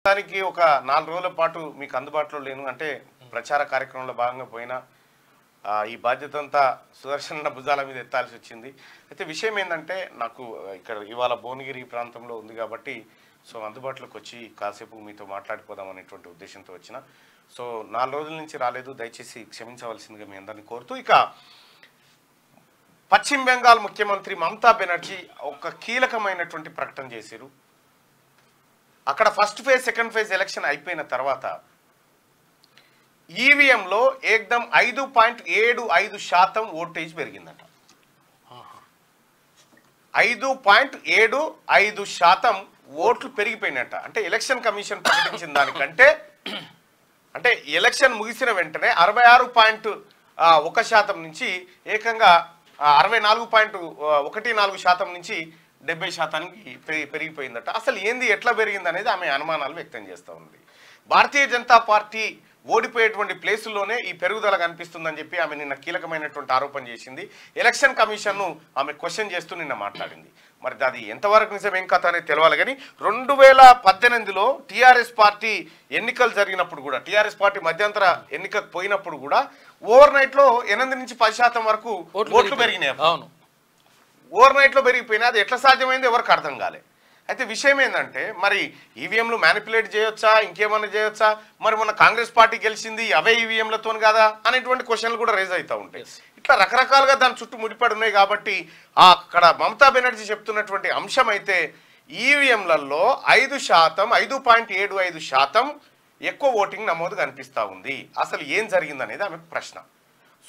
దానికి ఒక 4 రోజుల పాటు మీకు అందుబాటులో లేను అంటే ప్రచార కార్యక్రమంలో భాగంగా పోయినా ఈ బాధ్యత అంతా సుదర్శన భుజాల మీద ఎత్తాల్సి వచ్చింది. అయితే విషయం ఏంటంటే నాకు ఇక్కడ ఇవాళ భువనగిరి ప్రాంతంలో ఉంది కాబట్టి సో అందుబాటులోకి వచ్చి కాసేపు మీతో మాట్లాడిపోదాం అనేటువంటి ఉద్దేశంతో వచ్చిన. సో 4 రోజుల నుంచి రాలేదు, దయచేసి క్షమించవలసిందిగా మీ అందరినీ కోరుతూ ఇక పశ్చిమ బెంగాల్ ముఖ్యమంత్రి మమతా బెనర్జీ ఒక కీలకమైనటువంటి ప్రకటన చేశారు. అక్కడ first phase second phase election అయిపోయిన తర్వాత ఈవీఎంలో ఏకదం 5.75% ఓటేజ్ పెరిగిందట. 5.75% ఓట్లు పెరిగిపోయినట్ట. అంటే ఎలక్షన్ కమిషన్ ప్రకటించిన దానికంటే అంటే ఎలక్షన్ ముగిసిన వెంటనే 66.1% నుంచి ఏకంగా 64.14% నుంచి 70%కి పెరిగిపోయిందట. అసలు ఏంది ఎట్లా పెరిగింది అనేది ఆమె అనుమానాలు వ్యక్తం చేస్తూ ఉంది. భారతీయ జనతా పార్టీ ఓడిపోయేటువంటి ప్లేసుల్లోనే ఈ పెరుగుదల కనిపిస్తుందని చెప్పి ఆమె నిన్న కీలకమైనటువంటి ఆరోపణ చేసింది. ఎలక్షన్ కమిషన్ను ఆమె క్వశ్చన్ చేస్తూ నిన్న మాట్లాడింది. మరి అది ఎంతవరకు నిజం ఏం కథ అనేది తెలవాలి. కానీ 2018లో టీఆర్ఎస్ పార్టీ ఎన్నికలు జరిగినప్పుడు కూడా టీఆర్ఎస్ పార్టీ మధ్యంతర ఎన్నికకు పోయినప్పుడు కూడా ఓవర్ నైట్లో 8 నుంచి 10% వరకు ఓట్లు పెరిగినాయి. అవును, ఓవర్ నైట్లో పెరిగిపోయినా అది ఎట్లా సాధ్యమైంది ఎవరికి అర్థం కాలే. అయితే విషయం ఏంటంటే మరి ఈవీఎంలు మ్యానిపులేట్ చేయొచ్చా, ఇంకేమన్నా చేయొచ్చా, మరి మొన్న కాంగ్రెస్ పార్టీ గెలిచింది అవే ఈవీఎంలతో కదా అనేటువంటి క్వశ్చన్లు కూడా రేజ్ అవుతూ ఉంటాయి. ఇట్లా రకరకాలుగా దాని చుట్టూ ముడిపడి ఉన్నాయి. కాబట్టి అక్కడ మమతా బెనర్జీ చెప్తున్నటువంటి అంశం అయితే ఈవీఎంలలో 5.75% ఎక్కువ ఓటింగ్ నమోదు కనిపిస్తూ ఉంది. అసలు ఏం జరిగిందనేది ఆమె ప్రశ్న.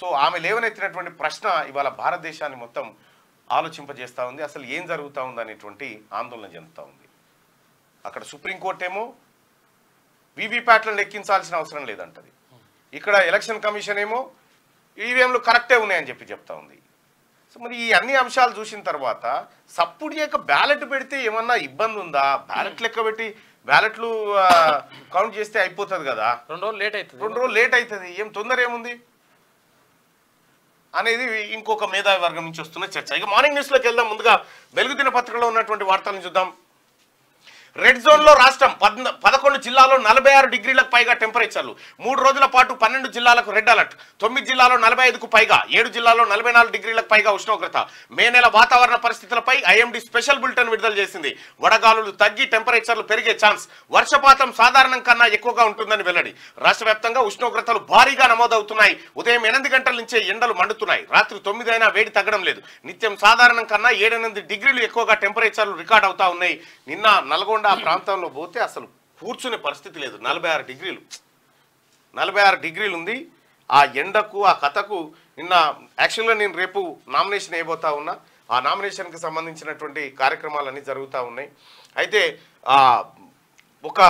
సో ఆమె లేవనెత్తినటువంటి ప్రశ్న ఇవాళ భారతదేశాన్ని మొత్తం ఆలోచింపజేస్తూ ఉంది. అసలు ఏం జరుగుతూ ఉంది అనేటువంటి ఆందోళన చెందుతూ ఉంది. అక్కడ సుప్రీంకోర్టు ఏమో వీవీప్యాట్లను లెక్కించాల్సిన అవసరం లేదంటది. ఇక్కడ ఎలక్షన్ కమిషన్ ఏమో ఈవీఎంలు కరెక్టే ఉన్నాయని చెప్తా ఉంది. సో మరి ఈ అన్ని అంశాలు చూసిన తర్వాత సప్పుడు చేయక బ్యాలెట్ పెడితే ఏమన్నా ఇబ్బంది ఉందా? బ్యాలెట్ లెక్క పెట్టి బ్యాలెట్లు కౌంట్ చేస్తే అయిపోతుంది కదా. 2 రోజులు లేట్ అవుతుంది. ఏం తొందర ఏముంది అనేది ఇంకొక మేధావి వర్గం నుంచి వస్తున్న చర్చ. ఇక మార్నింగ్ న్యూస్లోకి వెళ్దాం. ముందుగా వెలుగు దినపత్రికలో ఉన్నటువంటి వార్తలను చూద్దాం. రెడ్ జోన్లో రాష్ట్రం 11 జిల్లాల్లో 46 డిగ్రీలకు పైగా టెంపరేచర్లు. 3 రోజుల పాటు 12 జిల్లాలకు రెడ్ అలర్ట్. 9 జిల్లాల్లో 45కు పైగా, 7 జిల్లాల్లో 44 డిగ్రీలకు పైగా ఉష్ణోగ్రత. మే నెల వాతావరణ పరిస్థితులపై ఐఎండీ స్పెషల్ బులెటిన్ విడుదల చేసింది. వడగాలులు తగ్గి టెంపరేచర్లు పెరిగే ఛాన్స్. వర్షపాతం సాధారణం కన్నా ఎక్కువగా ఉంటుందని వెల్లడి. రాష్ట్ర వ్యాప్తంగా ఉష్ణోగ్రతలు భారీగా నమోదవుతున్నాయి. ఉదయం 8 గంటల నుంచే ఎండలు మండుతున్నాయి. రాత్రి 9 అయినా వేడి తగ్గడం లేదు. నిత్యం సాధారణం కన్నా 7-8 డిగ్రీలు ఎక్కువగా టెంపరేచర్లు రికార్డ్ అవుతా ఉన్నాయి. నిన్న నల్గొండ ఆ ప్రాంతంలో పోతే అసలు కూర్చునే పరిస్థితి లేదు. 46 డిగ్రీలు ఉంది. ఆ ఎండకు ఆ కథకు నిన్న యాక్చువల్గా నేను రేపు నామినేషన్ వేయబోతా ఉన్నా. ఆ నామినేషన్కి సంబంధించినటువంటి కార్యక్రమాలన్నీ జరుగుతూ ఉన్నాయి. అయితే ఒక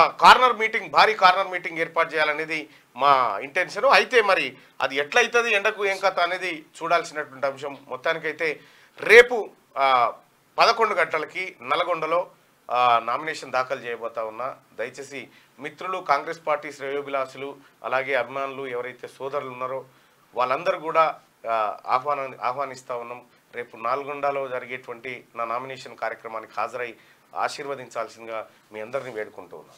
భారీ కార్నర్ మీటింగ్ ఏర్పాటు చేయాలనేది మా ఇంటెన్షన్. అయితే మరి అది ఎట్లయితుంది, ఎండకు ఏం కథ అనేది చూడాల్సినటువంటి అంశం. మొత్తానికైతే రేపు 11 గంటలకి నల్గొండలో నామినేషన్ దాఖలు చేయబోతా ఉన్నా. దయచేసి మిత్రులు, కాంగ్రెస్ పార్టీ శ్రేయోభిలాషులు, అలాగే అభిమానులు ఎవరైతే సోదరులు ఉన్నారో వాళ్ళందరూ కూడా ఆహ్వానిస్తూ ఉన్నాం. రేపు నల్గొండలో జరిగేటువంటి నా నామినేషన్ కార్యక్రమానికి హాజరై ఆశీర్వదించాల్సిందిగా మీ అందరినీ వేడుకుంటూ ఉన్నాం.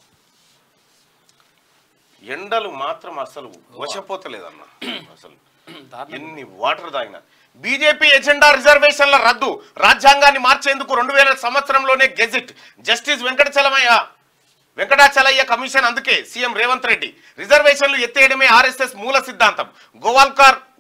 ఎండలు మాత్రం అసలు వశపోతలేదన్న. అసలు ఎన్ని వాటర్ తాగినా. బీజేపీ ఎజెండా రిజర్వేషన్ల రద్దు. రాజ్యాంగాన్ని మార్చేందుకు 2000 సంవత్సరంలోనే గెజిట్. Justice Venkatachaliah commission. అందుకే సీఎం రేవంత్ రెడ్డి రిజర్వేషన్లు ఎత్తేయడమే ఆర్ఎస్ఎస్ మూల సిద్ధాంతం.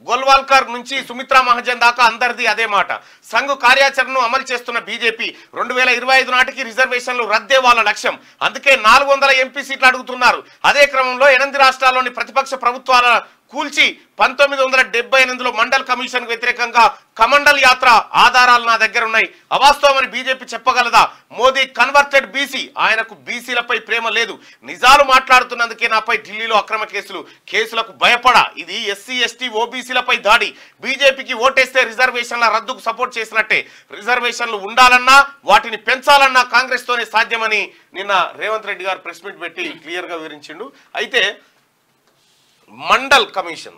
గోల్వాల్కర్ నుంచి సుమిత్రా మహాజన్ దాకా అందరిది అదే మాట. సంఘ్ కార్యాచరణను అమలు చేస్తున్న బీజేపీ 2025 నాటికి రిజర్వేషన్లు రద్దే వాళ్ళ లక్ష్యం. అందుకే 400 ఎంపీ సీట్లు అడుగుతున్నారు. అదే క్రమంలో 8 రాష్ట్రాల్లోని ప్రతిపక్ష ప్రభుత్వాల కూల్చి 1978లో మండల్ కమిషన్ వ్యతిరేకంగా కమండల్ యాత్ర ఆధారాలు నా దగ్గర ఉన్నాయి. అవాస్తవమని బీజేపీ చెప్పగలదా? Modi converted BC. ఆయనకు బీసీలపై ప్రేమ లేదు. నిజాలు మాట్లాడుతున్నందుకే నాపై ఢిల్లీలో అక్రమ కేసులకు భయపడా. ఇది ఎస్సీ ఎస్టీ ఓబీసీలపై దాడి. బీజేపీకి ఓటేస్తే రిజర్వేషన్ల రద్దుకు సపోర్ట్ చేసినట్టే. రిజర్వేషన్లు ఉండాలన్నా వాటిని పెంచాలన్నా కాంగ్రెస్ తోనే సాధ్యమని నిన్న రేవంత్ రెడ్డి గారు ప్రెస్ మీట్ పెట్టి క్లియర్ గా వివరించిండు. అయితే మండల్ కమిషన్,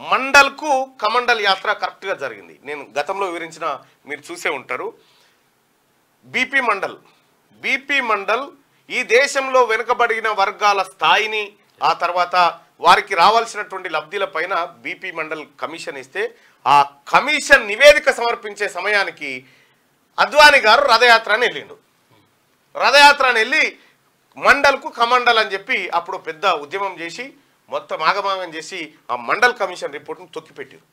మండల్కు కమండల్ యాత్ర కరెక్ట్గా జరిగింది. నేను గతంలో వివరించిన మీరు చూసే ఉంటారు. బీపీ మండల్ ఈ దేశంలో వెనుకబడిన వర్గాల స్థాయిని ఆ తర్వాత వారికి రావాల్సినటువంటి లబ్ధిల పైన బీపీ మండల్ కమిషన్ ఇస్తే ఆ కమిషన్ నివేదిక సమర్పించే సమయానికి అద్వానీ గారు రథయాత్రని వెళ్ళిండు. రథయాత్రని వెళ్ళి మండల్కు కమండల్ అని చెప్పి అప్పుడు పెద్ద ఉద్యమం చేసి మొత్తం ఆగమాగం చేసి ఆ మండల్ కమిషన్ రిపోర్ట్ను తొక్కిపెట్టారు.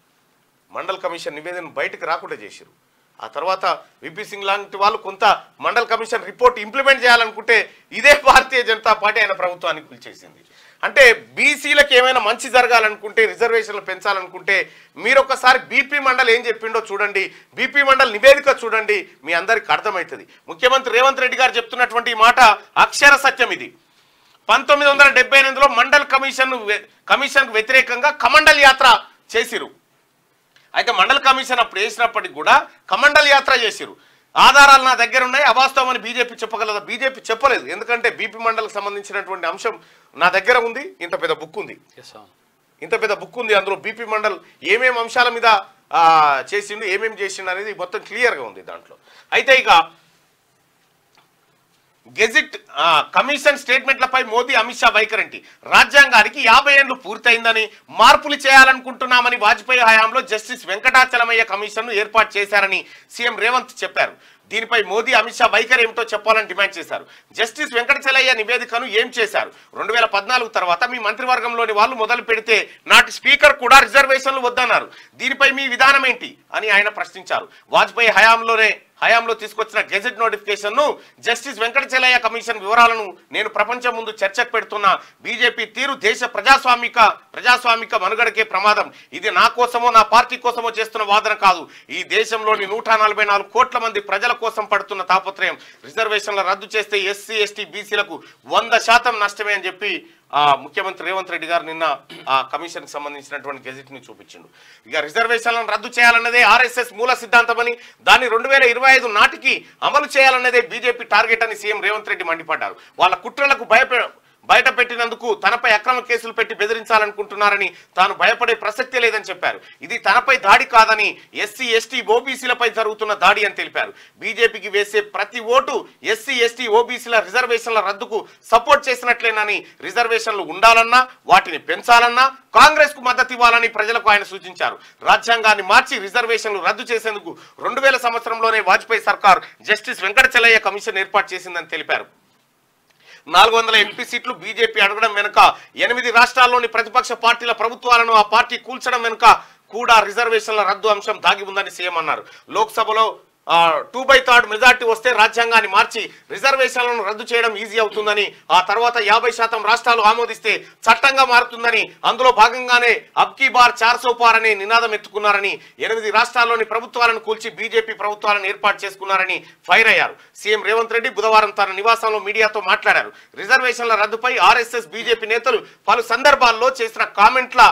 మండల్ కమిషన్ నివేదన బయటకు రాకుండా చేశారు. ఆ తర్వాత విపి సింగ్ లాంటి వాళ్ళు కొంత మండల్ కమిషన్ రిపోర్ట్ ఇంప్లిమెంట్ చేయాలనుకుంటే ఇదే భారతీయ జనతా పార్టీ ఆయన ప్రభుత్వానికి పిలిచేసింది. అంటే బీసీలకు ఏమైనా మంచి జరగాలనుకుంటే రిజర్వేషన్లు పెంచాలనుకుంటే మీరు ఒకసారి బీపీ మండల్ ఏం చెప్పిండో చూడండి, బీపీ మండల్ నివేదిక చూడండి, మీ అందరికి అర్థమవుతుంది. ముఖ్యమంత్రి రేవంత్ రెడ్డి గారు చెప్తున్నటువంటి ఈ మాట అక్షర సత్యం. ఇది 1978లో మండల్ కమిషన్కు వ్యతిరేకంగా కమండల్ యాత్ర చేసిరు. అయితే మండల్ కమిషన్ అప్పుడు వేసినప్పటికి కూడా కమండల్ యాత్ర చేసిరు. ఆధారాలు నా దగ్గర ఉన్నాయి, అవాస్తవం అని బీజేపీ చెప్పగలదా? బీజేపీ చెప్పలేదు. ఎందుకంటే బీపీ మండల్కి సంబంధించినటువంటి అంశం నా దగ్గర ఉంది. ఇంత పెద్ద బుక్ ఉంది. అందులో బీపీ మండల్ ఏమేమి అంశాల మీద చేసిండు, ఏమేమి చేసిండు అనేది మొత్తం క్లియర్గా ఉంది దాంట్లో. అయితే ఇక గెజిట్ కమిషన్ స్టేట్మెంట్లపై మోదీ అమిత్ షా వైఖరేంటి? రాజ్యాంగానికి 50 ఏళ్లు పూర్తయిందని, మార్పులు చేయాలనుకుంటున్నామని వాజ్పేయి హయాంలో జస్టిస్ వెంకటాచలమయ్య కమిషన్ను ఏర్పాటు చేశారని సీఎం రేవంత్ చెప్పారు. దీనిపై మోదీ అమిత్ షా వైఖరి ఏమిటో చెప్పాలని డిమాండ్ చేశారు. జస్టిస్ వెంకటచలయ్య నివేదికను ఏం చేశారు? 2014 తర్వాత మీ మంత్రివర్గంలోని వాళ్ళు మొదలు పెడితే నాటి స్పీకర్ కూడా రిజర్వేషన్లు వద్దన్నారు. దీనిపై మీ విధానం ఏంటి అని ఆయన ప్రశ్నించారు. వాజ్పేయి హయాంలో తీసుకొచ్చిన గెజెట్ నోటిఫికేషన్ ను జస్టిస్ వెంకటచలయ్య కమిషన్ వివరాలను నేను ప్రపంచం ముందు చర్చకు పెడుతున్న బీజేపీ తీరు దేశ ప్రజాస్వామిక మనుగడకే ప్రమాదం. ఇది నా కోసమో నా పార్టీ కోసమో చేస్తున్న వాదన కాదు. ఈ దేశంలోని 144 కోట్ల మంది ప్రజల కోసం పడుతున్న తాపత్రయం. రిజర్వేషన్ల రద్దు చేస్తే ఎస్సీ ఎస్టీ బీసీలకు 100% నష్టమే అని చెప్పి ముఖ్యమంత్రి రేవంత్ రెడ్డి గారు నిన్న ఆ కమిషన్ కి సంబంధించినటువంటి గెజెట్ ని చూపించిండు. ఇక రిజర్వేషన్లను రద్దు చేయాలన్నదే ఆర్ఎస్ఎస్ మూల సిద్ధాంతమని, దాన్ని 2025 నాటికి అమలు చేయాలన్నదే బీజేపీ టార్గెట్ అని సీఎం రేవంత్ రెడ్డి మండిపడ్డారు. వాళ్ళ కుట్రలకు బయట పెట్టినందుకు తనపై అక్రమ కేసులు పెట్టి బెదిరించాలనుకుంటున్నారని, తాను భయపడే ప్రసక్తే లేదని చెప్పారు. ఇది తనపై దాడి కాదని, ఎస్సీ ఎస్టీ ఓబీసీలపై జరుగుతున్న దాడి అని తెలిపారు. బీజేపీకి వేసే ప్రతి ఓటు ఎస్సీ ఎస్టీ ఓబీసీల రిజర్వేషన్ల రద్దుకు సపోర్ట్ చేసినట్లేనని, రిజర్వేషన్లు ఉండాలన్నా వాటిని పెంచాలన్నా కాంగ్రెస్ కు మద్దతు ఇవ్వాలని ప్రజలకు ఆయన సూచించారు. రాజ్యాంగాన్ని మార్చి రిజర్వేషన్లు రద్దు చేసేందుకు 2000 సంవత్సరంలోనే వాజ్పేయి సర్కార్ జస్టిస్ వెంకటచలయ్య కమిషన్ ఏర్పాటు చేసిందని తెలిపారు. 400 ఎంపీ సీట్లు బీజేపీ అడగడం వెనుక 8 రాష్ట్రాల్లోని ప్రతిపక్ష పార్టీల ప్రభుత్వాలను ఆ పార్టీ కూల్చడం వెనుక కూడా రిజర్వేషన్ల రద్దు అంశం దాగి ఉందని సీఎం అన్నారు. లోక్సభలో 2/3 మెజార్టీ వస్తే రాజ్యాంగాన్ని మార్చి రిజర్వేషన్లను రద్దు చేయడం ఈజీ అవుతుందని, ఆ తర్వాత 50% రాష్ట్రాలు ఆమోదిస్తే చట్టంగా మారుతుందని, అందులో భాగంగానే అబ్కీ బార్ 400 పార్ అనే నినాదం ఎత్తుకున్నారని, 8 రాష్ట్రాల్లోని ప్రభుత్వాలను కూల్చి బీజేపీ ప్రభుత్వాలను ఏర్పాటు చేసుకున్నారని ఫైర్ అయ్యారు. సీఎం రేవంత్ రెడ్డి బుధవారం తన నివాసంలో మీడియాతో మాట్లాడారు. రిజర్వేషన్ల రద్దుపై ఆర్ఎస్ఎస్ బీజేపీ నేతలు పలు సందర్భాల్లో చేసిన కామెంట్ల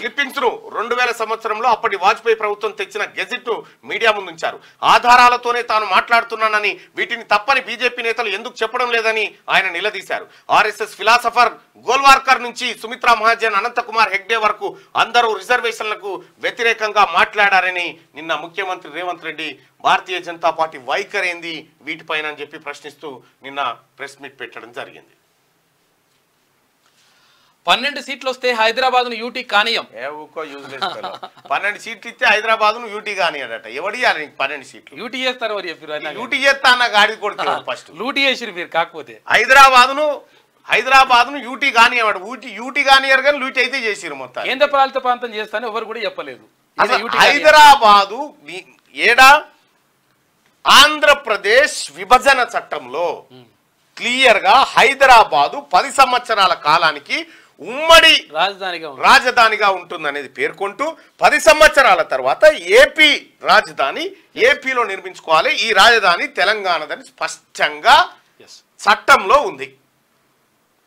క్లిప్పింగ్స్ ను 2000 సంవత్సరంలో అప్పటి వాజ్పేయి ప్రభుత్వం తెచ్చిన గెజిట్ ను మీడియా ముందుంచారు. ఆధారాలతోనే తాను మాట్లాడుతున్నానని, వీటిని తప్పని బీజేపీ నేతలు ఎందుకు చెప్పడం లేదని ఆయన నిలదీశారు. ఆర్ఎస్ఎస్ ఫిలాసఫర్ గోల్వాల్కర్ నుంచి సుమిత్రా మహాజన్, అనంతకుమార్ హెగ్డే వరకు అందరూ రిజర్వేషన్లకు వ్యతిరేకంగా మాట్లాడారని నిన్న ముఖ్యమంత్రి రేవంత్ రెడ్డి భారతీయ జనతా పార్టీ వైఖరేంది వీటిపైన అని చెప్పి ప్రశ్నిస్తూ నిన్న ప్రెస్ మీట్ పెట్టడం జరిగింది. 12 సీట్లు వస్తే హైదరాబాద్ ను యూటీ కానియం. 12 సీట్లు ఇస్తే హైదరాబాద్ ను యూటీ కానియడట. ఎవడి 12 సీట్లు యూటీ చేస్తారు. యూటీ చేస్తా అన్న గాడి కొడుకు ఫస్ట్ లూటీ చేసిరు మీరు. కాకపోతే హైదరాబాద్ ను యూటీ కానియవాడు. యూటీ కానియరు కానీ లూటీ అయితే చేసిరు మొత్తం. కేంద్ర పాలిత ప్రాంతం చేస్తాను ఎవరు కూడా చెప్పలేదు. హైదరాబాదు ఏడా ఆంధ్రప్రదేశ్ విభజన చట్టంలో క్లియర్ గా హైదరాబాదు 10 సంవత్సరాల కాలానికి ఉమ్మడి రాజధానిగా ఉంటుందనేది పేర్కొంటూ 10 సంవత్సరాల తర్వాత ఏపీ రాజధాని ఏపీలో నిర్మించుకోవాలి, ఈ రాజధాని తెలంగాణదని స్పష్టంగా చట్టంలో ఉంది.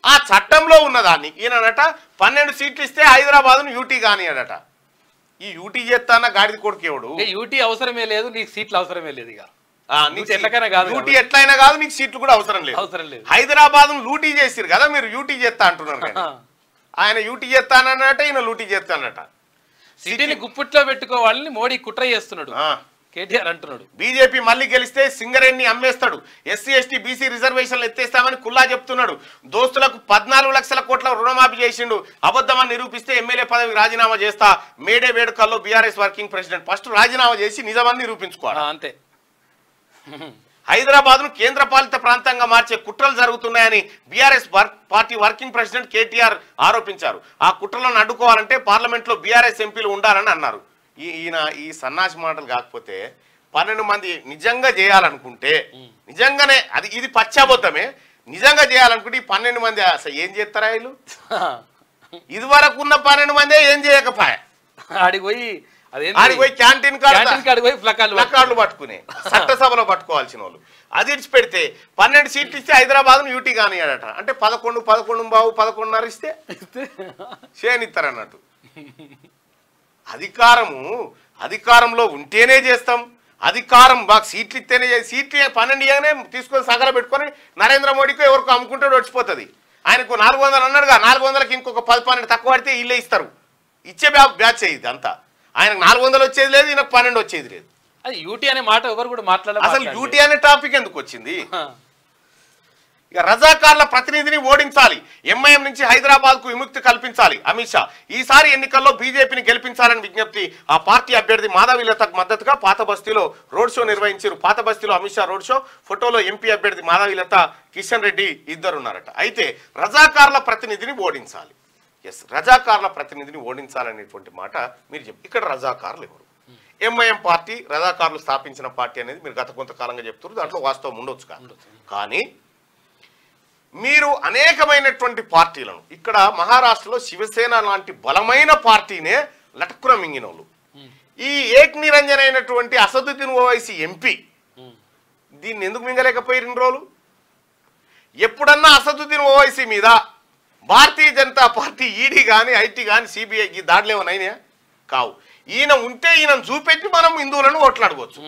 ఆ చట్టంలో ఉన్నదాన్ని ఈయనట 12 సీట్లు ఇస్తే హైదరాబాద్ను యూటీ కానియడట. ఈ యూటీ చేస్తాన గాడిది కొడుకేవాడు. యూటీ అవసరమే లేదు, నీకు సీట్లు అవసరమే లేదు. ఇక యూటీ ఎట్లయినా కాదు, నీకు సీట్లు కూడా అవసరం లేదు. హైదరాబాద్ లూటీ చేసిరు కదా మీరు, యూటీ చేస్తా అంటున్నారు. ఆయన యూటీ చేస్తానన్నట, ఈయన లూటీ చేస్తానట. సిటీని గుప్పిట్లో పెట్టుకోవాలని మోడీ కుట్ర చేస్తున్నాడు. కేటీఆర్ అంటున్నాడు. బీజేపీ మళ్ళీ గెలిస్తే సింగరేణిని అమ్మేస్తాడు, ఎస్సీ ఎస్టీ బీసీ రిజర్వేషన్లు ఎత్తేస్తామని కుల్లా చెప్తున్నాడు. దోస్తులకు 14 లక్షల కోట్ల రుణమాఫీ చేసిండు, అబద్ధమని నిరూపిస్తే ఎమ్మెల్యే పదవికి రాజీనామా చేస్తా. మేడే వేడుకల్లో బీఆర్ఎస్ వర్కింగ్ ప్రెసిడెంట్ ఫస్ట్ రాజీనామా చేసి నిజమని నిరూపించుకోవాలి. అంతే. హైదరాబాద్ను కేంద్ర పాలిత ప్రాంతంగా మార్చే కుట్రలు జరుగుతున్నాయని BRS party working president KTR ఆరోపించారు. ఆ కుట్రలను అడ్డుకోవాలంటే పార్లమెంట్లో బీఆర్ఎస్ ఎంపీలు ఉండాలని అన్నారు. ఈయన ఈ సన్నాసి మాటలు కాకపోతే 12 మంది నిజంగా చేయాలనుకుంటే, నిజంగానే ఇది పచ్చాబోతమే, నిజంగా చేయాలనుకుంటే ఈ 12 మంది అసలు ఏం చేస్తారా వీళ్ళు? ఇది వరకు ఉన్న 12 మందే ఏం చేయకపోయా, ఆడికి పోయి క్యాంటీన్ ప్లకార్డులు పట్టుకునే చట్టసభలో పట్టుకోవాల్సిన వాళ్ళు. అది ఇచ్చి పెడితే 12 సీట్లు ఇస్తే హైదరాబాద్ను యూటీ కానియాడట. అంటే 11 ఇస్తే చేయనిస్తారన్నట్టు. అధికారంలో ఉంటేనే చేస్తాం, అధికారం మాకు సీట్లు ఇస్తేనే, సీట్లు 12 ఇవ్వగానే తీసుకొని సగల పెట్టుకొని నరేంద్ర మోడీకి ఎవరికో అమ్ముకుంటే వచ్చిపోతుంది. ఆయనకు 400 అన్నాడుగా, 400కి ఇంకొక 10-12 తక్కువ పడితే ఇల్లే ఇస్తారు. ఇచ్చే బ్యాచ్ ఇది అంతా. ఆయనకు 400 వచ్చేది లేదు, ఈయనకు 12 వచ్చేది లేదు. అది యూటీ అనే మాట ఎవరు కూడా మాట్లాడారు. అసలు యూటీ అనే టాపిక్ ఎందుకు వచ్చింది? ఇక రజాకార్ల ప్రతినిధిని ఓడించాలి, ఎంఐఎం నుంచి హైదరాబాద్ కు విముక్తి కల్పించాలి అమిత్ షా. ఈసారి ఎన్నికల్లో బీజేపీని గెలిపించాలని విజ్ఞప్తి. ఆ పార్టీ అభ్యర్థి మాధవీలతకు మద్దతుగా పాత బస్తీలో రోడ్ షో నిర్వహించారు. పాత బస్తీలో అమిత్ షా రోడ్ షో. ఫోటోలో ఎంపీ అభ్యర్థి మాధవీలత, కిషన్ రెడ్డి ఇద్దరున్నారట. అయితే రజాకార్ల ప్రతినిధిని ఓడించాలి. ఎస్, రజాకార్ల ప్రతినిధిని ఓడించాలనేటువంటి మాట మీరు చెప్పి, ఇక్కడ రజాకార్లు ఎవరు? ఎంఐఎం పార్టీ రజాకార్లు స్థాపించిన పార్టీ అనేది మీరు గత కొంతకాలంగా చెప్తున్నారు, దాంట్లో వాస్తవం ఉండొచ్చు. కానీ మీరు అనేకమైనటువంటి పార్టీలను, ఇక్కడ మహారాష్ట్రలో శివసేన లాంటి బలమైన పార్టీనే లటక్కున మింగినోళ్ళు. ఈ ఏక్ నిరంజన్ అయినటువంటి అసదుద్దీన్ ఓవైసీ ఎంపీ దీన్ని ఎందుకు మింగలేకపోయి 2 రోజులు? ఎప్పుడన్నా అసదుద్దీన్ ఓవైసీ మీద భారతీయ జనతా పార్టీ ఈడీ కానీ ఐటీ కానీ సిబిఐకి దాడులు ఏమనైనా కావు. ఈయన ఉంటే ఈయనను చూపెట్టి మనం హిందువులను ఓట్లాడుకోవచ్చు.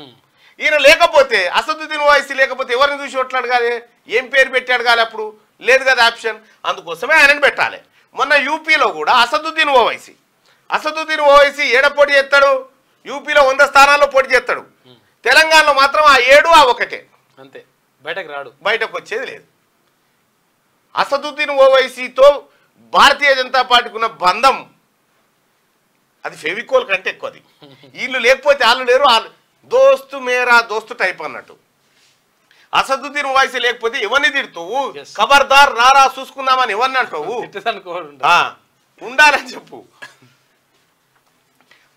ఈయన లేకపోతే, అసదుద్దీన్ ఓవైసీ లేకపోతే ఎవరిని చూసి ఓట్లాడగాలి? ఏం పేరు పెట్టాడు కానీ అప్పుడు లేదు కదా ఆప్షన్. అందుకోసమే ఆయనను పెట్టాలి. మొన్న యూపీలో కూడా అసదుద్దీన్ ఓవైసీ ఏడ పోటీ చేస్తాడు? యూపీలో 100 స్థానాల్లో పోటీ చేస్తాడు. తెలంగాణలో మాత్రం ఆ 7 ఆ 1 అంతే, బయటకు రాడు, బయటకు వచ్చేది లేదు. అసదుద్దీన్ ఓవైసీతో భారతీయ జనతా పార్టీకి ఉన్న బంధం అది ఫెవికోల్ కంటే ఎక్కువది. వీళ్ళు లేకపోతే వాళ్ళు లేరు, దోస్తు మేరా దోస్తు టైప్ అన్నట్టు. అసదుద్దీన్ ఓవైసీ లేకపోతే ఎవరిని తిడుతావు? ఖబర్దార్ రారా చూసుకుందామని ఎవరిని అంటావు? ఉండాలని చెప్పు.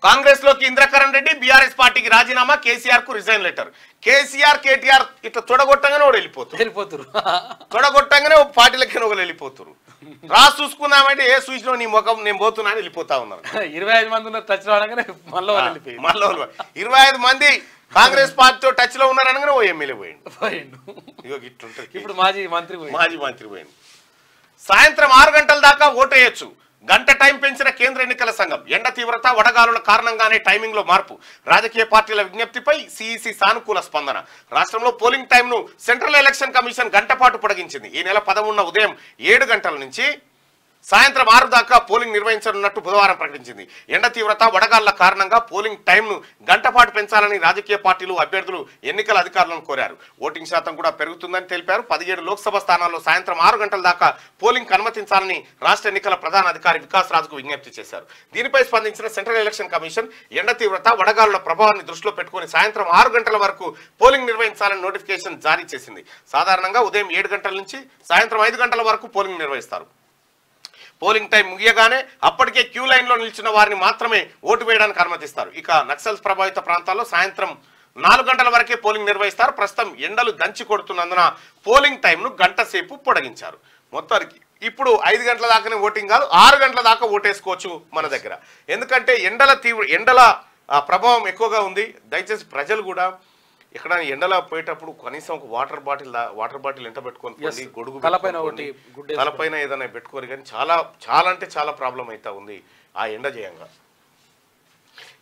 కాంగ్రెస్ లోకి ఇంద్రకరణ్ రెడ్డి, బీఆర్ఎస్ పార్టీకి రాజీనామా, కేసీఆర్ కు రిజైన్ లెటర్. కేసీఆర్ కేటీఆర్ ఇట్లా తొడగొట్టంగానే ఒకడు వెళ్ళిపోతారు. తొడగొట్టంగానే ఒక పార్టీలకి ఒకరు వెళ్ళిపోతారు. రాసి చూసుకుందామంటే ఏ సూచన నీ ముఖం నేను పోతున్నా అని వెళ్ళిపోతా ఉన్నారు. 25 మంది ఉన్న టచ్ రావడంగానే మళ్ళీ 25 మంది కాంగ్రెస్ పార్టీతో టచ్ లో ఉన్నారనగానే ఓ ఎమ్మెల్యే పోయిండు. ఇట్లుంటది. ఇప్పుడు మాజీ మంత్రి పోయిండు. సాయంత్రం 6 గంటల దాకా ఓటేయచ్చు. గంట టైం పెంచిన కేంద్ర ఎన్నికల సంఘం. ఎండ తీవ్రత, వడగాలుల కారణంగానే టైమింగ్ లో మార్పు. రాజకీయ పార్టీల విజ్ఞప్తిపై సిఈసి సానుకూల స్పందన. రాష్ట్రంలో పోలింగ్ టైంను సెంట్రల్ ఎలక్షన్ కమిషన్ గంట పాటు పొడిగించింది. ఈ నెల 13న ఉదయం 7 గంటల నుంచి సాయంత్రం 6 దాకా పోలింగ్ నిర్వహించనున్నట్టు బుధవారం ప్రకటించింది. ఎండ తీవ్రత, వడగాళ్ల కారణంగా పోలింగ్ టైంను గంట పాటు పెంచాలని రాజకీయ పార్టీలు, అభ్యర్థులు ఎన్నికల అధికారులను కోరారు. ఓటింగ్ శాతం కూడా పెరుగుతుందని తెలిపారు. 17 లోక్సభ స్థానాల్లో సాయంత్రం 6 గంటల దాకా పోలింగ్ అనుమతించాలని రాష్ట్ర ఎన్నికల ప్రధాన అధికారి వికాస్ రాజ్కు విజ్ఞప్తి చేశారు. దీనిపై స్పందించిన సెంట్రల్ ఎలక్షన్ కమిషన్ ఎండ తీవ్రత, వడగాలుల ప్రభావాన్ని దృష్టిలో పెట్టుకుని సాయంత్రం 6 గంటల వరకు పోలింగ్ నిర్వహించాలని నోటిఫికేషన్ జారీ చేసింది. సాధారణంగా ఉదయం 7 గంటల నుంచి సాయంత్రం 5 గంటల వరకు పోలింగ్ నిర్వహిస్తారు. పోలింగ్ టైం ముగియగానే అప్పటికే క్యూ లైన్లో నిలిచిన వారిని మాత్రమే ఓటు వేయడానికి అనుమతిస్తారు. ఇక నక్సల్స్ ప్రభావిత ప్రాంతాల్లో సాయంత్రం 4 గంటల వరకే పోలింగ్ నిర్వహిస్తారు. ప్రస్తుతం ఎండలు దంచి కొడుతున్నందున పోలింగ్ టైంను గంట సేపు పొడిగించారు. మొత్తానికి ఇప్పుడు 5 గంటల దాకానే ఓటింగ్ కాదు, 6 గంటల దాకా ఓటేసుకోవచ్చు మన దగ్గర. ఎందుకంటే ఎండల ప్రభావం ఎక్కువగా ఉంది. దయచేసి ప్రజలు కూడా ఇక్కడ ఎండలో పోయేటప్పుడు కనీసం ఒక వాటర్ బాటిల్ ఎంత పెట్టుకొని, గొడుగు తలపైన ఏదైనా పెట్టుకోరు. కానీ చాలా అంటే చాలా ప్రాబ్లం అయితే ఉంది ఆ ఎండ చేయంగా.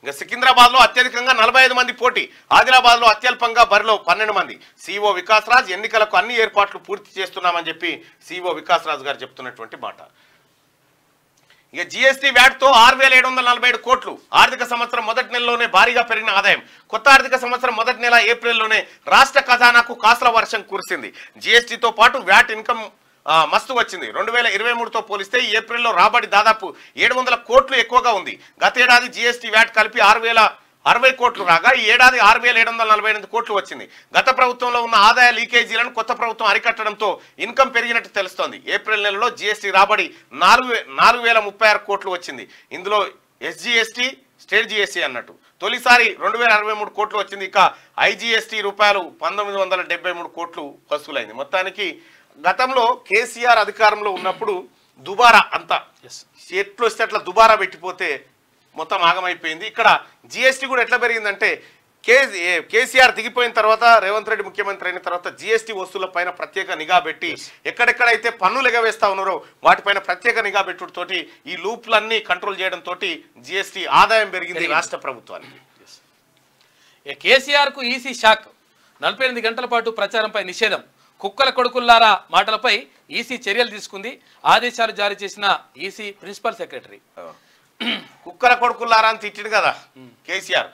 ఇంకా సికింద్రాబాద్ లో అత్యధికంగా 45 మంది పోటీ. ఆదిలాబాద్ లో అత్యల్పంగా బరిలో 12 మంది. సీఈఓ వికాస్ రాజ్ ఎన్నికలకు అన్ని ఏర్పాట్లు పూర్తి చేస్తున్నామని చెప్పి సీఈఓ వికాస్ రాజ్ గారు చెప్తున్నటువంటి మాట. ఇక జీఎస్టీ వ్యాట్తో 6,747 కోట్లు ఆర్థిక సంవత్సరం మొదటి నెలలోనే భారీగా పెరిగిన ఆదాయం. కొత్త ఆర్థిక సంవత్సరం మొదటి నెల ఏప్రిల్లోనే రాష్ట్ర ఖజానాకు కాసుల వర్షం కురిసింది. జీఎస్టీతో పాటు వ్యాట్ ఇన్కమ్ మస్తు వచ్చింది. 2023తో పోలిస్తే ఈ ఏప్రిల్లో రాబడి దాదాపు 700 కోట్లు ఎక్కువగా ఉంది. గతేడాది జీఎస్టీ వ్యాట్ కలిపి 6,060 కోట్లు రాగా ఈ ఏడాది 6,748 కోట్లు వచ్చింది. గత ప్రభుత్వంలో ఉన్న ఆదాయ లీకేజీలను కొత్త ప్రభుత్వం అరికట్టడంతో ఇన్కమ్ పెరిగినట్టు తెలుస్తోంది. ఏప్రిల్ నెలలో జీఎస్టీ రాబడి 4,036 కోట్లు వచ్చింది. ఇందులో ఎస్జీఎస్టీ, స్టేట్ జీఎస్టీ అన్నట్టు తొలిసారి 2,063 కోట్లు వచ్చింది. ఇక ఐజీఎస్టీ రూపాయలు 1,973 కోట్లు వసూలైంది. మొత్తానికి గతంలో కేసీఆర్ అధికారంలో ఉన్నప్పుడు దుబారా అంతా ఎట్లు వస్తే అట్లా దుబారా పెట్టిపోతే మొత్తం ఆగమైపోయింది. ఇక్కడ జిఎస్టీ కూడా ఎట్లా పెరిగిందంటే కేసీఆర్ దిగిపోయిన తర్వాత రేవంత్ రెడ్డి ముఖ్యమంత్రి అయిన తర్వాత జిఎస్టీ వస్తువుల పైన ప్రత్యేక నిఘా పెట్టి ఎక్కడెక్కడైతే పన్నులు ఎగవేస్తా ఉన్నారో వాటిపైన ప్రత్యేక నిఘా పెట్టుతోటి ఈ లూప్లన్నీ కంట్రోల్ చేయడం తోటి జిఎస్టీ ఆదాయం పెరిగింది రాష్ట్ర ప్రభుత్వానికి. కేసీఆర్ కు ఈసీ షాక్. 48 గంటల పాటు ప్రచారంపై నిషేధం. కుక్కల కొడుకుల్లారా మాటలపై ఈసీ చర్యలు తీసుకుంది. ఆదేశాలు జారీ చేసిన ఈసీ ప్రిన్సిపల్ సెక్రటరీ. కుక్కల కొడుకుల్లారా అని తిట్టిండు కదా కేసీఆర్.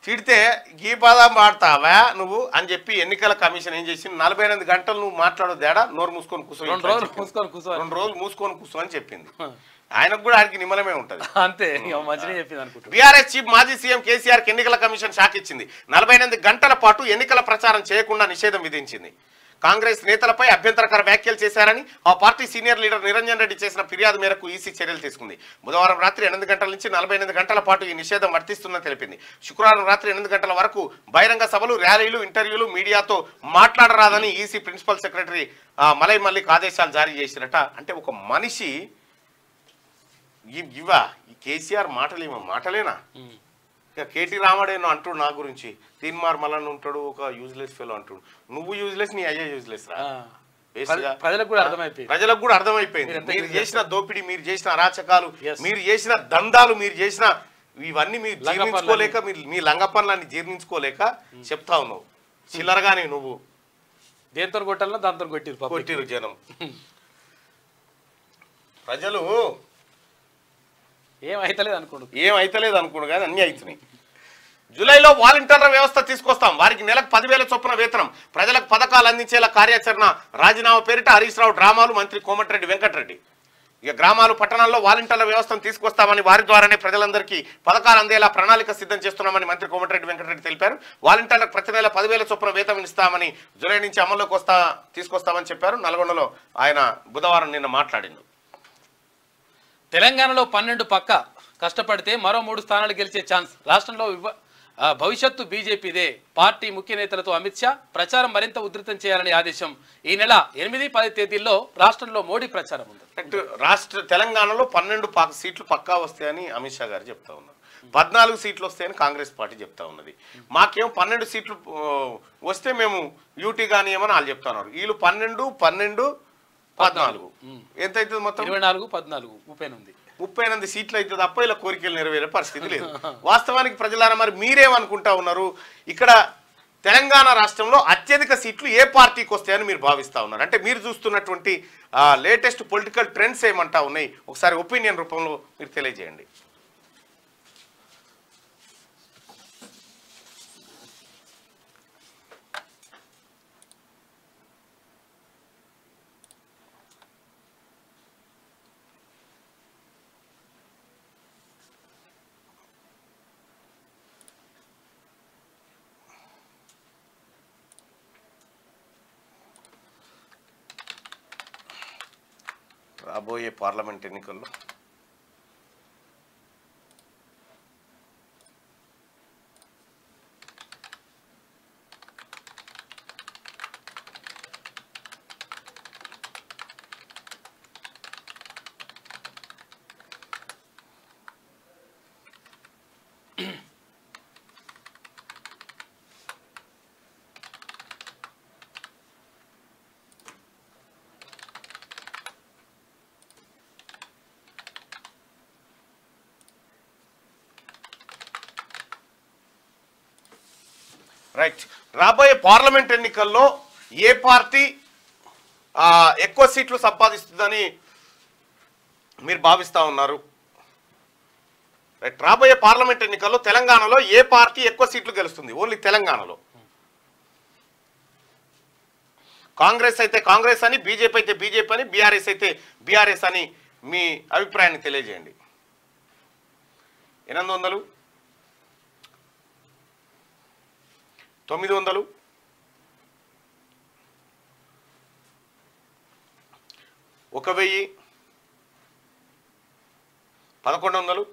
తిడితే గీ పదం వాడతావా నువ్వు అని చెప్పి ఎన్నికల కమిషన్ ఏం చేసింది, 48 గంటలు నువ్వు మాట్లాడొద్దేడా, నోరు మూసుకొని కూర్చో, 2 రోజులు మూసుకొని కూర్చో అని చెప్పింది. ఆయనకు కూడా ఆయనకి నిమ్మలమే ఉంటది అంతే. మంచిగా చెప్పింది అనుకుంటా. బీఆర్ఎస్ చీఫ్ మాజీ సీఎం కేసీఆర్ కి ఎన్నికల కమిషన్ షాక్ ఇచ్చింది. 48 గంటల పాటు ఎన్నికల ప్రచారం చేయకుండా నిషేధం విధించింది. కాంగ్రెస్ నేతలపై అభ్యంతరకర వ్యాఖ్యలు చేశారని ఆ party senior leader Niranjan Reddy చేసిన ఫిర్యాదు మేరకు ఈసీ చర్యలు తీసుకుంది. బుధవారం రాత్రి 8 గంటల నుంచి 48 గంటల పాటు ఈ నిషేధం వర్తిస్తుందని తెలిపింది. శుక్రవారం రాత్రి 8 గంటల వరకు బహిరంగ సభలు, ర్యాలీలు, ఇంటర్వ్యూలు, మీడియాతో మాట్లాడరాదని EC principal secretary Malay Mallick ఆదేశాలు జారీ చేసిరట. అంటే ఒక మనిషి ఇవా ఈ కేసీఆర్ మాటలేనా? ఇక కేటీ రామాడేనో అంటుడు నా గురించి, తీన్మార్ మల్లన్న ఉంటాడు ఒక యూజ్లెస్ ఫెలో అంటుడు. నువ్వు యూజ్లెస్, నీ అయ్యే యూజ్లెస్ రా. ప్రజలకు కూడా అర్థమైపోయింది. మీరు చేసిన దోపిడీ, మీరు చేసిన అరాచకాలు, మీరు చేసిన దందాలు, మీరు చేసిన ఇవన్నీ మీరు జీర్ణించుకోలేక, మీ లంగ పనులన్నీ జీర్ణించుకోలేక చెప్తా ఉన్నావు. చిల్లరగానే నువ్వు దేంతో కొట్టాలన్నా దాంతో కొట్టిరు జనం. ప్రజలు ఏమైతలేదు అనుకోండు కానీ అన్నీ అవుతున్నాయి. జూలైలో వాలంటీర్ల వ్యవస్థ తీసుకొస్తాం. వారికి నెలకు 10,000 చొప్పున వేతనం, ప్రజలకు పథకాలు అందించేలా కార్యాచరణ. రాజీనామా పేరిట హరీష్ రావు డ్రామాలు. మంత్రి కోమటిరెడ్డి వెంకటరెడ్డి ఇక గ్రామాలు, పట్టణాల్లో వాలంటీర్ల వ్యవస్థను తీసుకొస్తామని, వారి ద్వారానే ప్రజలందరికీ పథకాలు అందేలా ప్రణాళిక సిద్ధం చేస్తున్నామని మంత్రి కోమటిరెడ్డి వెంకటరెడ్డి తెలిపారు. వాలంటీర్లకు ప్రతి నెల 10,000 చొప్పున వేతనం ఇస్తామని, జూలై నుంచి అమల్లోకి తీసుకొస్తామని చెప్పారు. నల్గొండలో ఆయన బుధవారం నిన్న మాట్లాడిండు. తెలంగాణలో 12 పక్క కష్టపడితే మరో 3 స్థానాలు గెలిచే ఛాన్స్. రాష్ట్రంలో భవిష్యత్తు బీజేపీదే. పార్టీ ముఖ్య నేతలతో అమిత్ షా ప్రచారం మరింత ఉధృతం చేయాలని ఆదేశం. ఈ నెల 8, 10 తేదీల్లో రాష్ట్రంలో మోడీ ప్రచారం ఉంది. తెలంగాణలో 12 సీట్లు పక్కా వస్తాయని అమిత్ షా గారు చెప్తా ఉన్నారు. 14 సీట్లు వస్తాయని కాంగ్రెస్ పార్టీ చెప్తా ఉన్నది. మాకేమో 12 సీట్లు వస్తే మేము యూటీ కానీ ఏమని వాళ్ళు చెప్తా ఉన్నారు. వీళ్ళు 12, 14 ఎంత అవుతుంది మొత్తం? 24, 14, 38 సీట్లు అయితే తప్ప ఇలా కోరికలు నెరవేరే పరిస్థితి లేదు. వాస్తవానికి ప్రజలారా మరి మీరేమనుకుంటా ఉన్నారు? ఇక్కడ తెలంగాణ రాష్ట్రంలో అత్యధిక సీట్లు ఏ పార్టీకి వస్తాయని మీరు భావిస్తా ఉన్నారు? అంటే మీరు చూస్తున్నటువంటి లేటెస్ట్ పొలిటికల్ ట్రెండ్స్ ఏమంటా ఉన్నాయి? ఒకసారి ఒపీనియన్ రూపంలో మీరు తెలియజేయండి. రాబోయే పార్లమెంట్ ఎన్నికల్లో రాబోయే పార్లమెంట్ ఎన్నికల్లో ఏ పార్టీ ఎక్కువ సీట్లు సంపాదిస్తుందని మీరు భావిస్తూ ఉన్నారు? రైట్. రాబోయే పార్లమెంట్ ఎన్నికల్లో తెలంగాణలో ఏ పార్టీ ఎక్కువ సీట్లు గెలుస్తుంది? ఓన్లీ తెలంగాణలో. కాంగ్రెస్ అయితే కాంగ్రెస్ అని, బీజేపీ అయితే బీజేపీ అని, బీఆర్ఎస్ అయితే బీఆర్ఎస్ అని మీ అభిప్రాయాన్ని తెలియజేయండి. 800, 900, 1000, 1100,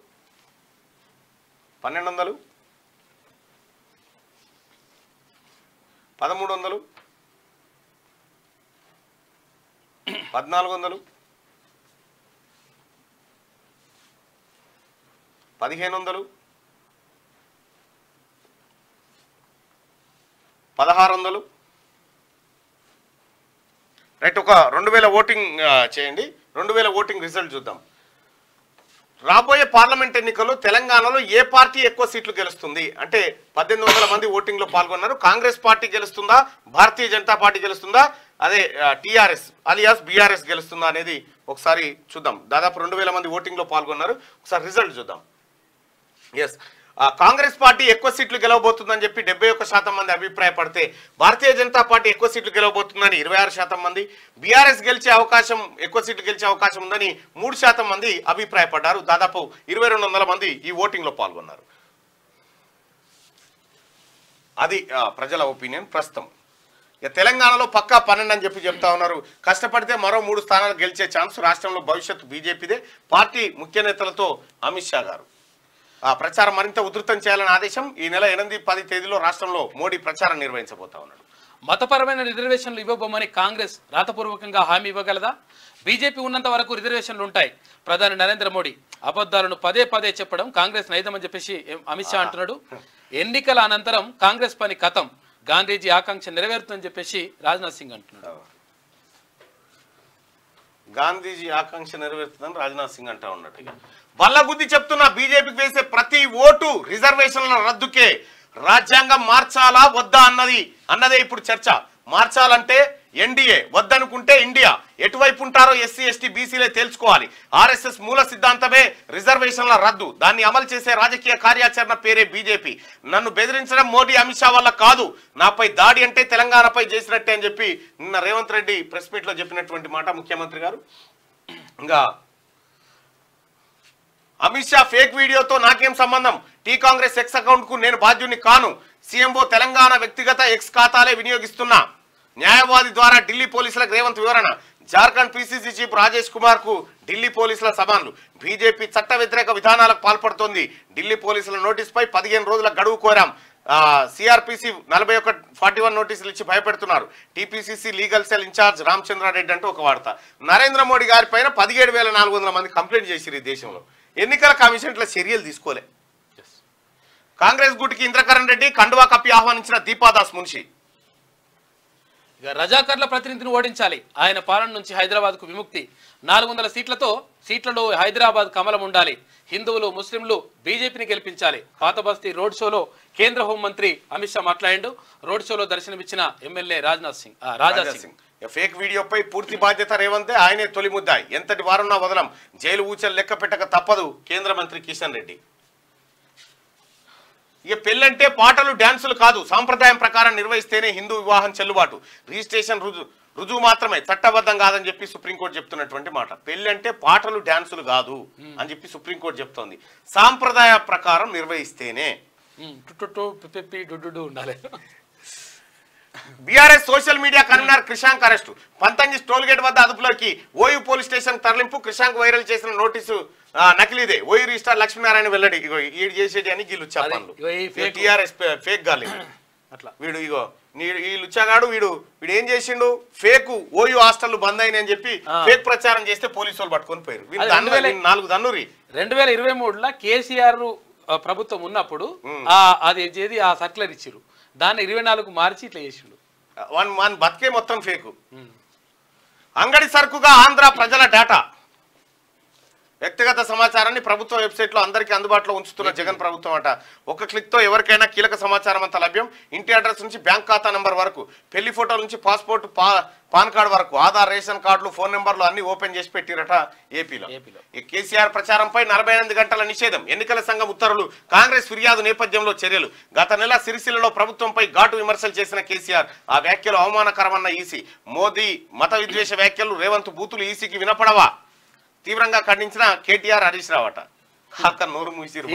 1200, 1300, 1400, 1500, 1600. రైట్. ఒక 2000 ఓటింగ్ చేయండి. 2000 ఓటింగ్ రిజల్ట్ చూద్దాం. రాబోయే పార్లమెంట్ ఎన్నికల్లో తెలంగాణలో ఏ పార్టీ ఎక్కువ సీట్లు గెలుస్తుంది అంటే 1800 మంది ఓటింగ్లో పాల్గొన్నారు. కాంగ్రెస్ పార్టీ గెలుస్తుందా, భారతీయ జనతా పార్టీ గెలుస్తుందా, అదే టీఆర్ఎస్ అలియాస్ బీఆర్ఎస్ గెలుస్తుందా అనేది ఒకసారి చూద్దాం. దాదాపు 2000 మంది ఓటింగ్లో పాల్గొన్నారు. ఒకసారి రిజల్ట్ చూద్దాం. ఎస్, కాంగ్రెస్ పార్టీ ఎక్కువ సీట్లు గెలవబోతుందని చెప్పి 71% మంది అభిప్రాయపడితే, భారతీయ జనతా పార్టీ ఎక్కువ సీట్లు గెలవబోతుందని 26% మంది, బీఆర్ఎస్ గెలిచే అవకాశం, ఎక్కువ సీట్లు గెలిచే అవకాశం ఉందని 3% మంది అభిప్రాయపడ్డారు. దాదాపు 2200 మంది ఈ ఓటింగ్లో పాల్గొన్నారు. అది ప్రజల ఒపీనియన్ ప్రస్తుతం. ఇక తెలంగాణలో పక్కా 12 అని చెప్పి చెప్తా ఉన్నారు. కష్టపడితే మరో 3 స్థానాలు గెలిచే ఛాన్స్. రాష్ట్రంలో భవిష్యత్తు బీజేపీదే. పార్టీ ముఖ్య నేతలతో అమిత్ షా గారు ప్రచారం మరింత ఉధృతం చేయాలని ఆదేశం. ఈ నెల 8-10 తేదీలో రాష్ట్రంలో మోడీ ప్రచారం నిర్వహించబోతా ఉన్నాడు. మతపరమైన రిజర్వేషన్లు ఇవ్వబోమని కాంగ్రెస్ రాతపూర్వకంగా హామీ ఇవ్వగలదా? బీజేపీ ఉన్నంత వరకు రిజర్వేషన్లు ఉంటాయి. ప్రధాని నరేంద్ర మోడీ అబద్ధాలను పదే పదే చెప్పడం కాంగ్రెస్ నైజమని చెప్పేసి అమిత్ షా అంటున్నాడు. ఎన్నికల అనంతరం కాంగ్రెస్ పని కథం, గాంధీజీ ఆకాంక్ష నెరవేరుతుందని చెప్పేసి రాజ్నాథ్ సింగ్ అంటున్నాడు. గాంధీజీ ఆకాంక్ష నెరవేరుతుందని రాజ్నాథ్ సింగ్ అంటా ఉన్నట్టుగా బల్లగుద్ది చెప్తున్న బీజేపీకి వేసే ప్రతి ఓటు రిజర్వేషన్ల రద్దుకే. రాజ్యాంగం మార్చాలా వద్దా అన్నదే ఇప్పుడు చర్చ. మార్చాలంటే ఎన్డీఏ, వద్దనుకుంటే ఇండియా. ఎటువైపు ఉంటారో ఎస్సీ ఎస్టీ బీసీలే తేల్చుకోవాలి. ఆర్ఎస్ఎస్ మూల సిద్ధాంతమే రిజర్వేషన్ల రద్దు. దాన్ని అమలు చేసే రాజకీయ కార్యాచరణ పేరే బీజేపీ. నన్ను బెదిరించడం మోడీ అమిత్ షా వల్ల కాదు, నాపై దాడి అంటే తెలంగాణపై చేసినట్టే అని చెప్పి నిన్న రేవంత్ రెడ్డి ప్రెస్ మీట్లో చెప్పినటువంటి మాట ముఖ్యమంత్రి గారు. ఇంకా అమిత్ షా ఫేక్ వీడియోతో నాకేం సంబంధం, టీ కాంగ్రెస్ ఎక్స్ అకౌంట్ కు నేను బాధ్యుని కాను, సీఎంఓ తెలంగాణ వ్యక్తిగత ఎక్స్ ఖాతాలే వినియోగిస్తున్నా. న్యాయవాది ద్వారా ఢిల్లీ పోలీసులకు రేవంత్ వివరణ. జార్ఖండ్ పీసీసీ చీఫ్ రాజేష్ కుమార్ కు ఢిల్లీ పోలీసుల సవాళ్లు. బీజేపీ చట్ట వ్యతిరేక విధానాలకు పాల్పడుతోంది. ఢిల్లీ పోలీసుల నోటీసుపై 15 రోజుల గడువు కోరాం. సిఆర్పిసి 41 నోటీసులు ఇచ్చి భయపెడుతున్నారు. TPCC legal cell incharge Ramachandra Reddy అంటూ ఒక వార్త. నరేంద్ర మోడీ గారి పైన 17,400 మంది కంప్లైంట్ చేసిరు ఈ దేశంలో. ఎన్నికల కమిషన్ ఇట్లా చర్యలు తీసుకోలే. కాంగ్రెస్ గుటికి ఇంద్రకరణ్ రెడ్డి, కండువా కప్పి ఆహ్వానించిన దీపాదాస్ మున్షి. రజాకర్ల ప్రతినిధిని ఓడించాలి, ఆయన పాలన నుంచి హైదరాబాద్ కు విముక్తి. 400 సీట్లలో హైదరాబాద్ కమలం ఉండాలి. హిందువులు ముస్లింలు బీజేపీని గెలిపించాలి. పాత బస్తీ రోడ్ షోలో కేంద్ర హోంమంత్రి అమిత్ షా మాట్లాడిండు. రోడ్ షోలో దర్శనమిచ్చిన ఎమ్మెల్యే రాజా సింగ్. ఫేక్ వీడియోపై పూర్తి బాధ్యత రేవంతే, ఆయనే తొలి ముద్దాయి. ఎంతటి వారున్నా వదలం, జైలు ఊచలు లెక్క పెట్టక తప్పదు కేంద్ర మంత్రి కిషన్ రెడ్డి. ఇక పెళ్ళంటే పాటలు డ్యాన్సులు కాదు, సాంప్రదాయం ప్రకారం నిర్వహిస్తేనే హిందూ వివాహం చెల్లుబాటు. రిజిస్ట్రేషన్ రుజువు మాత్రమే, చట్టబద్ధం కాదని చెప్పి సుప్రీంకోర్టు చెప్తున్నటువంటి మాట. పెళ్ళంటే పాటలు డ్యాన్సులు కాదు అని చెప్పి సుప్రీంకోర్టు చెప్తోంది. సాంప్రదాయ ప్రకారం నిర్వహిస్తేనే ఉండాలి. BRS social media convenor Krishank arrest. Panthangi toll gate వద్ద అదుపులోకి. ఓయూ పోలీస్ స్టేషన్ తరలింపు. క్రిషాంక్ వైరల్ చేసిన నోటీసు నకిలీదే. ఓయూ రిజిస్ట్రార్ లక్ష్మీనారాయణ వెల్లడి. ఇగో ఈడు చేసేది అని ఈ లుచ్చా పనులు. టీఆర్ఎస్ ఫేక్ గాలి అట్లా. వీడు ఇగో ఈ లుచ్చాగాడు వీడు ఏం చేసిండు, ఫేక్ ఓయూ హాస్టల్ బంద్ అయినాయని చెప్పి ఫేక్ ప్రచారం చేస్తే పోలీసు వాళ్ళు పట్టుకొని పోయారు. 4 దన్నూరి 2023లో కేసీఆర్ ప్రభుత్వం ఉన్నప్పుడు అది చేది ఆ సర్క్యులర్ ఇచ్చిరు. దాన్ని 24 మార్చి ఇట్లా చేసిండు. వన్ బతికే మొత్తం ఫేకు. అంగడి సరుకుగా ఆంధ్ర ప్రజల డేటా. వ్యక్తిగత సమాచారాన్ని ప్రభుత్వ వెబ్సైట్లో అందరికీ అందుబాటులో ఉంచుతున్న జగన్ ప్రభుత్వం అట. ఒక క్లిక్తో ఎవరికైనా కీలక సమాచారం అంతా లభ్యం. ఇంటి అడ్రస్ నుంచి బ్యాంక్ ఖాతా నంబర్ వరకు, పెళ్లి ఫోటోల నుంచి పాస్పోర్ట్, పాన్ కార్డు వరకు, ఆధార్, రేషన్ కార్డులు, ఫోన్ నెంబర్లు అన్ని ఓపెన్ చేసి పెట్టిరట ఏపీలో. ఈ కేసీఆర్ ప్రచారంపై 48 గంటల నిషేధం, ఎన్నికల సంఘం ఉత్తర్వులు, కాంగ్రెస్ ఫిర్యాదు నేపథ్యంలో చర్యలు. గత నెల సిరిసిల్లలో ప్రభుత్వంపై ఘాటు విమర్శలు చేసిన కేసీఆర్ ఆ వ్యాఖ్యలు అవమానకరమన్న ఈసీ. మోదీ మత విద్వేష వ్యాఖ్యలు, రేవంత్ బూతులు ఈసీకి వినపడవా? తీవ్రంగా ఖండించిన కేటీఆర్, హరీష్ రావు అట. అక్కడ నోరు మూసిరు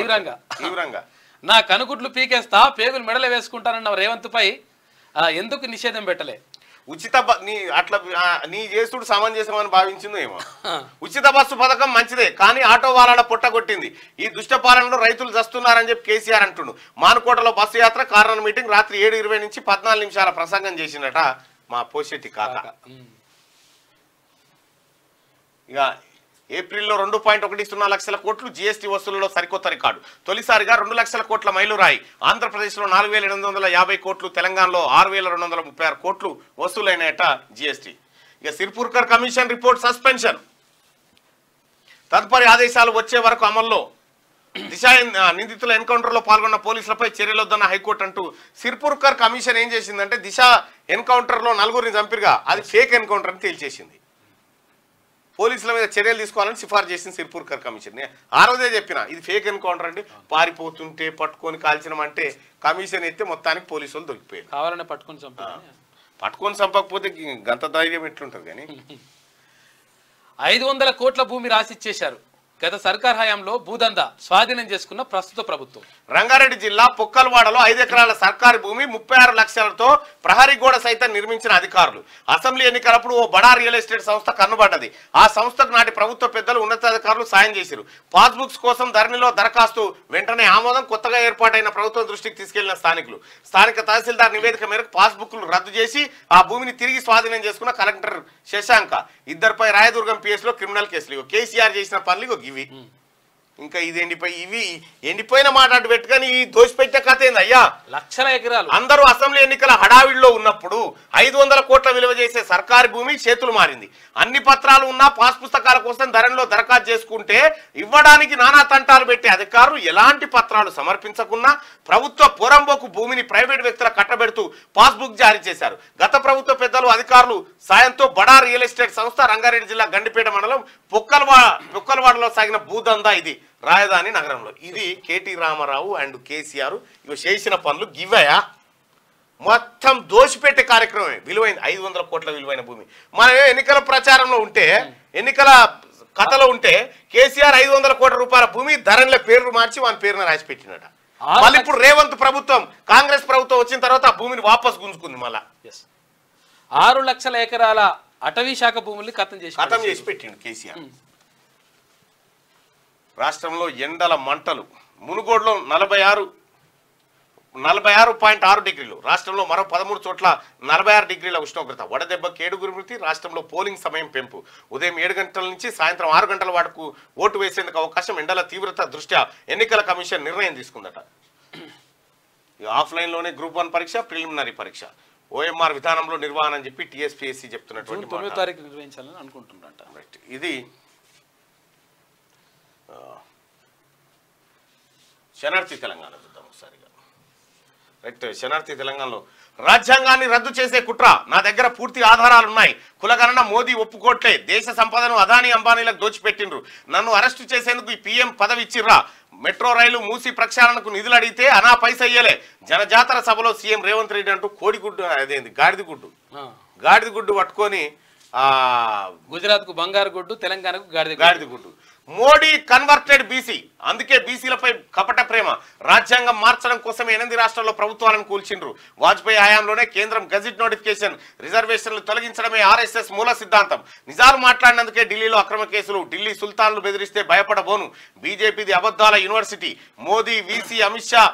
తీవ్రంగా. నా కనుగుడ్లు పీకేస్తా, పేగులు మెడలు వేసుకుంటానన్న రేవంత్ పై ఎందుకు నిషేధం పెట్టలే? ఉచిత నీ చేసుడు సమంజసమని భావించిందో ఏమో. ఉచిత బస్సు పథకం మంచిదే, కానీ ఆటో వాళ్ళ పొట్టగొట్టింది. ఈ దుష్ట పాలనలో రైతులు చస్తున్నారని చెప్పి కేసీఆర్ అంటుండు. మానుకోటలో బస్సు యాత్ర, కార్నర్ మీటింగ్, రాత్రి 7:20 నుంచి 14 నిమిషాల ప్రసంగం చేసిందట మా పోషెట్టి కాక. ఇక ఏప్రిల్లో 2.10 లక్షల కోట్లు జీఎస్టీ వసూళ్లలో సరికొత్త రికార్డు. తొలిసారిగా 2 లక్షల కోట్ల మైలురాయి. ఆంధ్రప్రదేశ్లో 4,850 కోట్లు, తెలంగాణలో 6,236 కోట్లు వసూలైనట జీఎస్టీ. ఇక సిర్పూర్కర్ కమిషన్ రిపోర్ట్ సస్పెన్షన్, తదుపరి ఆదేశాలు వచ్చే వరకు అమల్లో. దిశ నిందితుల ఎన్కౌంటర్లో పాల్గొన్న పోలీసులపై చర్యలొద్దన్న హైకోర్టు అంటూ సిర్పూర్కర్ కమిషన్ ఏం చేసిందంటే, దిశ ఎన్కౌంటర్లో 4గురిని చంపిరుగా, అది ఫేక్ ఎన్కౌంటర్ అని తేల్చేసింది. పోలీసుల మీద చర్యలు తీసుకోవాలని సిఫార్సు చేసింది సిర్పూర్కర్ కమిషన్. ఆ రోజే చెప్పిన ఇది ఫేక్ ఎన్కౌంటర్ అండి, పారిపోతుంటే పట్టుకొని కాల్చినామంటే కమిషన్ ఎత్తే మొత్తానికి పోలీసులు దొరికిపోయారు. కావాలనే పట్టుకొని చంపకపోతే గంత ధైర్యం ఎట్లుంటుంది. కానీ 500 కోట్ల భూమి రాసిచ్చేశారు. గత సర్కార్ హయాంలో భూదందా స్వాధీనం చేసుకున్న ప్రస్తుత ప్రభుత్వం. రంగారెడ్డి జిల్లా పొక్కల్వాడలో 5 ఎకరాల సర్కారు భూమి 36 లక్షలతో ప్రహరీ గోడ సైతం నిర్మించిన అధికారులు. అసెంబ్లీ ఎన్నికలప్పుడు ఓ బడా రియల్ ఎస్టేట్ సంస్థ కన్నుబడ్డది. ఆ సంస్థకు నాటి ప్రభుత్వ పెద్దలు, ఉన్నతాధికారులు సాయం చేశారు. పాస్బుక్స్ కోసం ధరణిలో దరఖాస్తు, వెంటనే ఆమోదం. కొత్తగా ఏర్పాటైన ప్రభుత్వం దృష్టికి తీసుకెళ్లిన స్థానికులు. స్థానిక తహసీల్దార్ నివేదిక మేరకు పాస్బుక్లు రద్దు చేసి ఆ భూమిని తిరిగి స్వాధీనం చేసుకున్న కలెక్టర్ శశాంక. ఇద్దరిపై రాయదుర్గం పిఎస్లో క్రిమినల్ కేసులు. కేసీఆర్ చేసిన పనులు ఇవి. ఇంకా ఇది ఇవి ఎండిపోయిన మాట అటు పెట్టుకొని దోసిపెట్టే కథ ఏంది అయ్యా? లక్షల ఎకరాలు. అందరూ అసెంబ్లీ ఎన్నికల హడావిడిలో ఉన్నప్పుడు 500 కోట్ల విలువ చేసే సర్కారు భూమి చేతులు మారింది. అన్ని పత్రాలు ఉన్నా పాస్ పుస్తకాల కోసం ధరణిలో దరఖాస్తు చేసుకుంటే ఇవ్వడానికి నానా తంటాలు పెట్టే అధికారులు ఎలాంటి పత్రాలు సమర్పించకున్నా ప్రభుత్వ పొరంబోకు భూమిని ప్రైవేట్ వ్యక్తుల కట్టబెడుతూ పాస్బుక్ జారీ చేశారు. గత ప్రభుత్వ పెద్దలు, అధికారులు సాయంతో బడా రియల్ ఎస్టేట్ సంస్థ రంగారెడ్డి జిల్లా గండిపేట మండలం పొక్కల్వాడలో సాగిన భూదందా ఇది రాజధాని నగరంలో. ఇది కేటీ రామారావు అండ్ కేసీఆర్ ఇవి చేసిన పనులు గివ్వయా? మొత్తం దోషిపెట్టే కార్యక్రమమే. విలువైన 500 కోట్ల విలువైన భూమి. మనం ఎన్నికల ప్రచారంలో ఉంటే, ఎన్నికల కథలో ఉంటే కేసీఆర్ 500 కోట్ల రూపాయల భూమి ధరణిలో పేర్లు మార్చి వాని పేరున రాసి పెట్టినట. మళ్ళీ ఇప్పుడు రేవంత్ ప్రభుత్వం, కాంగ్రెస్ ప్రభుత్వం వచ్చిన తర్వాత ఆ భూమిని వాపస్ గుంజుకుంది. మళ్ళా 6 లక్షల ఎకరాల అటవీ శాఖ భూముల్ని కథం చేసి పెట్టిండు కేసీఆర్. రాష్ట్రంలో ఎండల మంటలు. మునుగోడులో 46.6 డిగ్రీలు. రాష్ట్రంలో మరో 13 చోట్ల 46 డిగ్రీల ఉష్ణోగ్రత. వడదెబ్బకి 7 మృతి. రాష్ట్రంలో పోలింగ్ సమయం పెంపు. ఉదయం 7 గంటల నుంచి సాయంత్రం 6 గంటల వరకు ఓటు వేసేందుకు అవకాశం. ఎండల తీవ్రత దృష్ట్యా ఎన్నికల కమిషన్ నిర్ణయం తీసుకుందట. ఆఫ్లైన్లోనే గ్రూప్ 1 పరీక్ష, ప్రిలిమినరీ పరీక్ష ఓఎంఆర్ విధానంలో నిర్వహణ అని చెప్పి టీఎస్పీఎస్సీ చెప్తున్నటువంటి 9వ తారీఖు నిర్వహించాలని అనుకుంటున్నారట. ఇది శనార్థి తెలంగాణ చూద్దాం ఒకసారిగా. రైట్. శనార్థి తెలంగాణలో రాజ్యాంగాన్ని రద్దు చేసే కుట్ర, నా దగ్గర పూర్తి ఆధారాలున్నాయి. కులగణన మోదీ ఒప్పుకోట్లే. దేశ సంపదను అదానీ అంబానీలకు దోచిపెట్టిండ్రు. నన్ను అరెస్టు చేసేందుకు ఈ పీఎం పదవి ఇచ్చిర్రా. మెట్రో రైలు మూసి ప్రక్షాళనకు నిధులు అడిగితే అనా పైస అయ్యలే. జనజాతర సభలో సీఎం రేవంత్ రెడ్డి అంటూ కోడిగుడ్డు, అదేంది గాడిద గుడ్డు పట్టుకొని గుజరాత్ కు బంగారు గుడ్డు, తెలంగాణకు గాడిద గుడ్డు. మోడీ కన్వర్టెడ్ బీసీ, అందుకే బీసీలపై కపట ప్రేమ. రాజ్యాంగం మార్చడం కోసమే 8 రాష్ట్రాల్లో ప్రభుత్వాలను కూల్చిండ్రు. వాజ్పేయి హయాంలోనే కేంద్రం గజెట్ నోటిఫికేషన్, రిజర్వేషన్లు తొలగించడమే ఆర్ఎస్ఎస్ మూల సిద్ధాంతం. నిజాలు మాట్లాడినందుకే ఢిల్లీలో అక్రమ కేసులు. ఢిల్లీ సుల్తాన్లు బెదిరిస్తే భయపడబోను. బీజేపీది అబద్ధాల university. Modi VC Amit Shah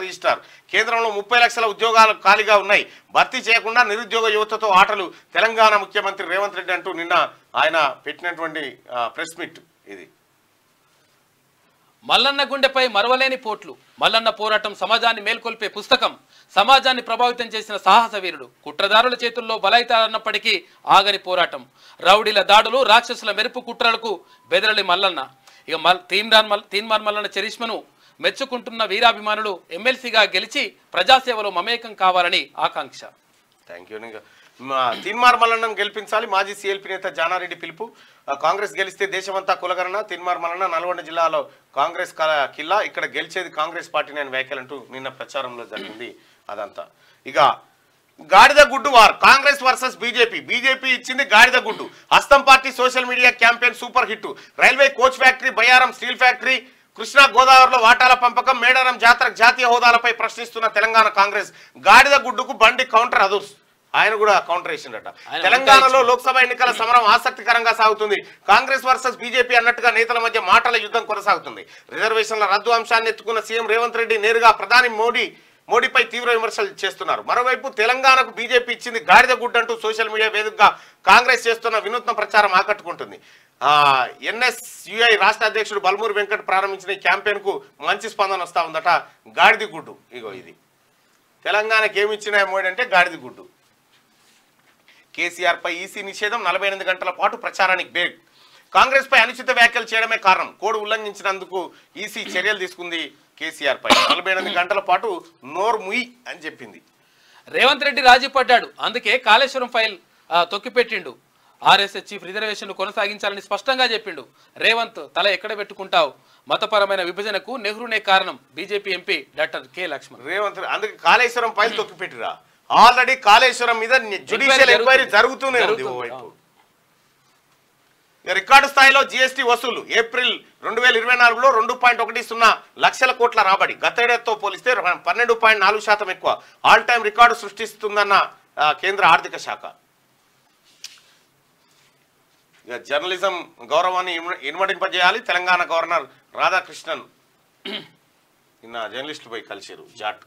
registrar. కేంద్రంలో 30 లక్షల ఉద్యోగాలు ఖాళీగా ఉన్నాయి. భర్తీ చేయకుండా నిరుద్యోగ యువతతో ఆటలు. తెలంగాణ ముఖ్యమంత్రి రేవంత్ రెడ్డి అంటూ నిన్న ఆయన పెట్టినటువంటి ప్రెస్ మీట్ ఇది. మల్లన్న గుండెపై మరవలేని పోట్లు. మల్లన్న పోరాటం సమాజాన్ని మేల్కొల్పే పుస్తకం. సమాజాన్ని ప్రభావితం చేసిన సాహస వీరుడు. కుట్రదారుల చేతుల్లో బలైతారన్నప్పటికీ ఆగని పోరాటం. రౌడీల దాడులు, రాక్షసుల మెరుపు కుట్రలకు బెదరలి మల్లన్న. ఇక తీన్మార్ మల్లన్న చరిష్మను మెచ్చుకుంటున్న వీరాభిమానులు ఎమ్మెల్సీగా గెలిచి ప్రజాసేవలో మమేకం కావాలని ఆకాంక్ష. Thank you. తీన్మార్ మల్లన్నను గెలిపించాలి. మాజీ సీఎల్పీ నేత జానారెడ్డి పిలుపు. కాంగ్రెస్ గెలిస్తే దేశమంతా కులగరణ. తీన్మార్ మల్లన్న నల్గొండ జిల్లాలో కాంగ్రెస్ కిల్లా, ఇక్కడ గెలిచేది కాంగ్రెస్ పార్టీని అని వ్యాఖ్యలంటూ నిన్న ప్రచారంలో జరిగింది. అదంతా ఇక గాడిద గుడ్డు war, Congress versus BJP. BJP ఇచ్చింది గాడిద గుడ్డు. హస్తం party social media campaign super hit. Railway coach factory, Bayyaram steel factory, Krishna గోదావరిలో వాటాల పంపకం, మేడారం జాతరకు జాతీయ హోదాలపై ప్రశ్నిస్తున్న తెలంగాణ కాంగ్రెస్. గాడిద గుడ్డుకు బండి కౌంటర్ అదుర్స్. ఆయన కూడా కౌంటర్ వేసిండట. తెలంగాణలో లోక్సభ ఎన్నికల సమరం ఆసక్తికరంగా సాగుతుంది. కాంగ్రెస్ వర్సెస్ బీజేపీ అన్నట్టుగా నేతల మధ్య మాటల యుద్ధం కొనసాగుతుంది. రిజర్వేషన్ల రద్దు అంశాన్ని ఎత్తుకున్న సీఎం రేవంత్ రెడ్డి నేరుగా ప్రధాని మోడీపై తీవ్ర విమర్శలు చేస్తున్నారు. మరోవైపు తెలంగాణకు బీజేపీ ఇచ్చింది గాడిద గుడ్డంటూ సోషల్ మీడియా వేదికగా కాంగ్రెస్ చేస్తున్న వినూత్న ప్రచారం ఆకట్టుకుంటుంది. ఎన్ఎస్యుఐ రాష్ట్ర అధ్యక్షుడు బల్మూరి వెంకట్ ప్రారంభించిన ఈ క్యాంపెయిన్ కు మంచి స్పందన వస్తా ఉందట. గాడిద గుడ్డు ఇగో ఇది తెలంగాణకు ఏమి ఇచ్చిన మోడీ అంటే గాడిద గుడ్డు. కేసీఆర్ పై ఈసీ నిషేధం, 48 గంటల పాటు ప్రచారానికి బ్రేక్. కాంగ్రెస్ పై అనుచిత వ్యాఖ్యలు చేయడమే కారణం. కోడ్ ఉల్లంఘించినందుకు ఈసీ చర్యలు తీసుకుంది కేసీఆర్ పై. 48 గంటల పాటు నోరు ముయి అని చెప్పింది. రేవంత్ రెడ్డి రాజీ పడ్డాడు, అందుకే కాళేశ్వరం ఫైల్ తొక్కిపెట్టిండు. ఆర్ఎస్ఎస్ చీఫ్ రిజర్వేషన్లు కొనసాగించాలని స్పష్టంగా చెప్పిండు. రేవంత్ తల ఎక్కడ పెట్టుకుంటావు, మతపరమైన విభజనకు నెహ్రూనే కారణం. BJP MP doctor K Laxman. Revanth అందుకే కాళేశ్వరం ఫైల్ తొక్కిపెట్టిరా. ఆల్రెడీ కాళేశ్వరం మీద జ్యుడిషియల్ ఎంక్వైరీ జరుగుతూనే ఉంది. ఓవైపు రికార్డు స్థాయిలో జీఎస్టీ వసూలు. ఏప్రిల్ 2024లో 2.10 లక్షల కోట్ల రాబడి. గతేడాదితో పోలిస్తే 12.4% ఎక్కువ. ఆల్ టైమ్ రికార్డు సృష్టిస్తుందన్న కేంద్ర ఆర్థిక శాఖ. ఇక జర్నలిజం గౌరవాన్ని ఇనుమడింపజేయాలి. తెలంగాణ గవర్నర్ రాధాకృష్ణన్ నిన్న జర్నలిస్టులు పోయి కలిసారు జాట్.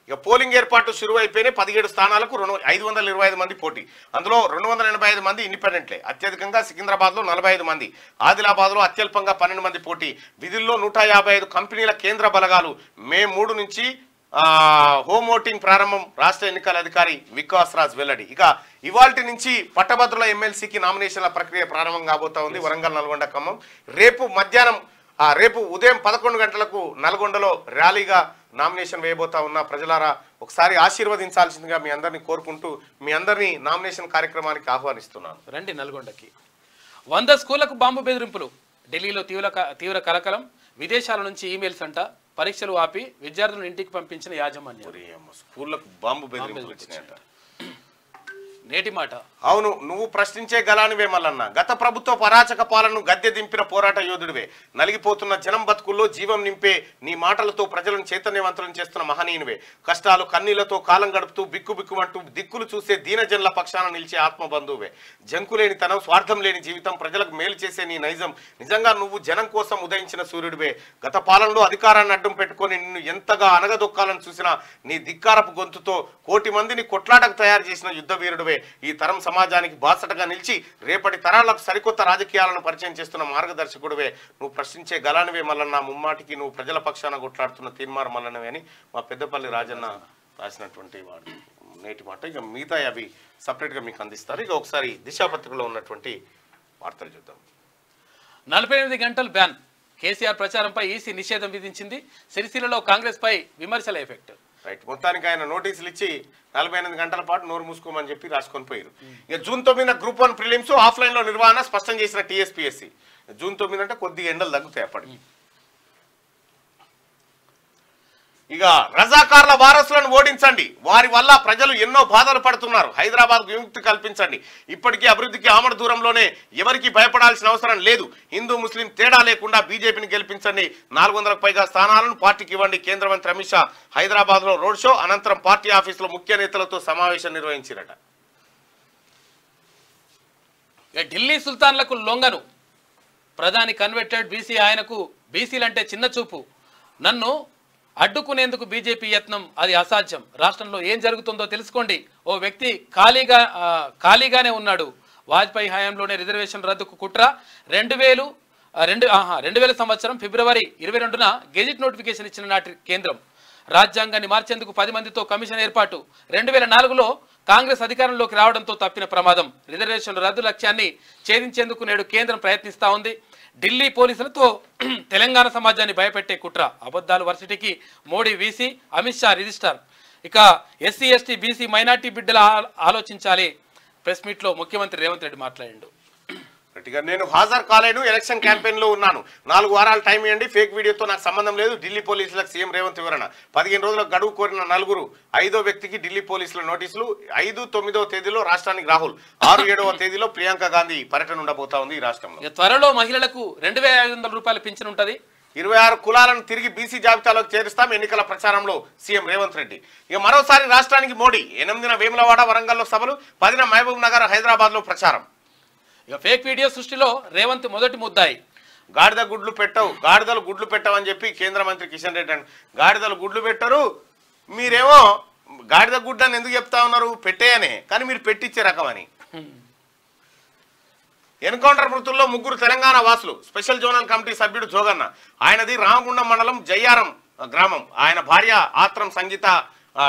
ఇక పోలింగ్ ఏర్పాట్లు షురు అయిపోయినాయి. 17 స్థానాలకు 525 మంది పోటీ. అందులో 285 మంది ఇండిపెండెంట్లే. అత్యధికంగా సికింద్రాబాద్లో 45 మంది, ఆదిలాబాద్లో అత్యల్పంగా 12 మంది పోటీ. విధుల్లో 155 కంపెనీల కేంద్ర బలగాలు. మే 3 నుంచి హోమ్ ఓటింగ్ ప్రారంభం. రాష్ట్ర ఎన్నికల అధికారి వికాస్ రాజ్ వెల్లడి. ఇక ఇవాల్టి నుంచి పట్టభద్రుల ఎమ్మెల్సీకి నామినేషన్ల ప్రక్రియ ప్రారంభం కాబోతా ఉంది. వరంగల్, నల్గొండ, ఖమ్మం. రేపు ఉదయం 11 గంటలకు నల్గొండలో ర్యాలీగా నామినేషన్ వేయబోతా ఉన్న ప్రజలారా ఒకసారి ఆశీర్వదించాల్సిందిగా మీ అందరినీ కోరుకుంటూ మీ అందరినీ నామినేషన్ కార్యక్రమానికి ఆహ్వానిస్తున్నాను. రండి నల్గొండకి. 100 స్కూళ్లకు బాంబు బెదిరింపులు. ఢిల్లీలో తీవ్ర కలకలం. విదేశాల నుంచి ఈమెయిల్స్ అంట. పరీక్షలు ఆపి విద్యార్థులను ఇంటికి పంపించిన యాజమాన్యం. స్కూళ్లకు బాంబు బెదిరింపులు వచ్చినాయంట. నేటి మాట. అవును, నువ్వు ప్రశ్నించే గలానివే మల్లన్న. గత ప్రభుత్వ పరాచక పాలనను గద్దె దింపిన పోరాట యోధుడివే. నలిగిపోతున్న జనం బతుకుల్లో జీవం నింపే నీ మాటలతో ప్రజలను చైతన్యవంతులను చేస్తున్న మహనీయునివే. కష్టాలు కన్నీళ్లతో కాలం గడుపుతూ బిక్కుబిక్కుమంటూ దిక్కులు చూసే దీనజనుల పక్షాన నిలిచే ఆత్మబంధువే. జంకులేని తనం, స్వార్థం లేని జీవితం, ప్రజలకు మేలు చేసే నీ నైజం. నిజంగా నువ్వు జనం కోసం ఉదయించిన సూర్యుడివే. గత పాలనలో అధికారాన్ని అడ్డం పెట్టుకొని నిన్ను ఎంతగా అనగదొక్కాలని చూసినా నీ ధిక్కారపు గొంతుతో కోటి మందిని కొట్లాటకు తయారు చేసిన యుద్ధ వీరుడివే. ఈ తరం సమాజానికి బాసటగా నిలిచి రేపటి తరాలకు సరికొత్త రాజకీయాలను పరిచయం చేస్తున్న మార్గదర్శకుడివే. నువ్వు ప్రశ్నించే గలానివే మల్లన్న. ముమ్మాటికి నువ్వు ప్రజల పక్షాన కొట్లాడుతున్న తీన్మార్ మల్లన్నవే అని మా పెద్దపల్లి రాజన్న రాసినటువంటి వాడు నేటి మాట. ఇక మిగతా అవి సపరేట్గా మీకు అందిస్తారు. ఇక ఒకసారి దిశాపత్రికలో ఉన్నటువంటి వార్తలు చూద్దాం. 48 గంటలు బ్యాన్. కేసీఆర్ ప్రచారంపై ఈసీ నిషేధం విధించింది. సిరిసిల్లలో కాంగ్రెస్ పై విమర్శల ఎఫెక్ట్. రైట్, మొత్తానికి ఆయన నోటీసులు ఇచ్చి 48 గంటల పాటు నోరు మూసుకోమని చెప్పి రాసుకొని పోయారు. ఇక జూన్ 9 గ్రూప్ 1 ప్రిలిమ్స్ ఆఫ్లైన్లో నిర్వహణ స్పష్టం చేసిన టీఎస్పీఎస్సీ. జూన్ 9 అంటే కొద్దిగా ఎండలు తగ్గుతాయి అప్పటికి. ఇక రజాకార్ల వారసులను ఓడించండి, వారి వల్ల ప్రజలు ఎన్నో బాధలు పడుతున్నారు. హైదరాబాద్ విముక్తి కల్పించండి. ఇప్పటికీ అభివృద్ధికి ఆమడ దూరంలోనే, ఎవరికి భయపడాల్సిన అవసరం లేదు. హిందూ ముస్లిం తేడా లేకుండా బీజేపీని గెలిపించండి. 400కు పైగా స్థానాలను పార్టీకి ఇవ్వండి. కేంద్ర మంత్రి అమిత్ షా హైదరాబాద్ లో రోడ్ షో అనంతరం పార్టీ ఆఫీసులో ముఖ్య నేతలతో సమావేశం నిర్వహించారట. ఢిల్లీ సుల్తాన్లకు లొంగను. ప్రధాని కన్వర్టెడ్ బీసీ. ఆయనకు బీసీలంటే చిన్న చూపు. నన్ను అడ్డుకునేందుకు బీజేపీ యత్నం, అది అసాధ్యం. రాష్ట్రంలో ఏం జరుగుతుందో తెలుసుకోండి. ఓ వ్యక్తి ఖాళీగానే ఉన్నాడు. వాజ్పేయి హయాంలోనే రిజర్వేషన్ రద్దుకు కుట్ర. 2000 సంవత్సరం ఫిబ్రవరి 22న గెజిట్ నోటిఫికేషన్ ఇచ్చిన నాటి కేంద్రం. రాజ్యాంగాన్ని మార్చేందుకు 10 మందితో కమిషన్ ఏర్పాటు. 2004లో కాంగ్రెస్ అధికారంలోకి రావడంతో తప్పిన ప్రమాదం. రిజర్వేషన్ల రద్దు లక్ష్యాన్ని ఛేదించేందుకు నేడు కేంద్రం ప్రయత్నిస్తా ఉంది. ఢిల్లీ పోలీసులతో తెలంగాణ సమాజాన్ని భయపెట్టే కుట్ర. అబద్ధాలు వర్సిటీకి మోడీ వీసీ, అమిత్ షా రిజిస్టర్. ఇక ఎస్సీ ఎస్టీ బీసీ మైనార్టీ బిడ్డల ఆలోచించాలి. ప్రెస్ మీట్లో ముఖ్యమంత్రి రేవంత్ రెడ్డి మాట్లాడిండు. గట్టిగా నేను హాజరు కాలేను, ఎలక్షన్ క్యాంపెయిన్ లో ఉన్నాను, 4 వారాలు టైం ఇవ్వండి, ఫేక్ వీడియోతో నాకు సంబంధం లేదు. ఢిల్లీ పోలీసులకు సీఎం రేవంత్ వివరణ. 15 రోజుల గడువు కోరిన 4 5వ వ్యక్తికి ఢిల్లీ పోలీసుల నోటీసులు. 5, 9వ తేదీలో రాష్ట్రానికి రాహుల్, 6, 7వ తేదీలో ప్రియాంక గాంధీ పర్యటన ఉండబోతా ఉంది ఈ రాష్ట్రంలో. త్వరలో మహిళలకు 2500 రూపాయల పింఛన్ ఉంటుంది. 26 కులాలను తిరిగి బీసీ జాబితాలోకి చేరుస్తాం ఎన్నికల ప్రచారంలో సీఎం రేవంత్ రెడ్డి. ఇక మరోసారి రాష్ట్రానికి మోడీ. 8న వేములవాడ, వరంగల్లో సభలు, 10న మహబూబ్ నగర్, హైదరాబాద్ లో ప్రచారం. ఇక ఫేక్ వీడియో సృష్టిలో రేవంత్ మొదటి ముద్దాయి. గాడిద గుడ్లు పెట్టవు, గాడిదలు గుడ్లు పెట్టవని చెప్పి కేంద్ర మంత్రి కిషన్ రెడ్డి అండి. గాడిదలు గుడ్లు పెట్టరు, మీరేమో గాడిద గుడ్డని ఎందుకు చెప్తా ఉన్నారు? పెట్టేయనే, కానీ మీరు పెట్టించే రకమని. ఎన్కౌంటర్ మృతుల్లో 3 తెలంగాణ వాసులు. స్పెషల్ జోనల్ కమిటీ సభ్యుడు జోగన్న, ఆయనది రామగుండం మండలం జయ్యారం గ్రామం. ఆయన భార్య ఆత్రం సంగీత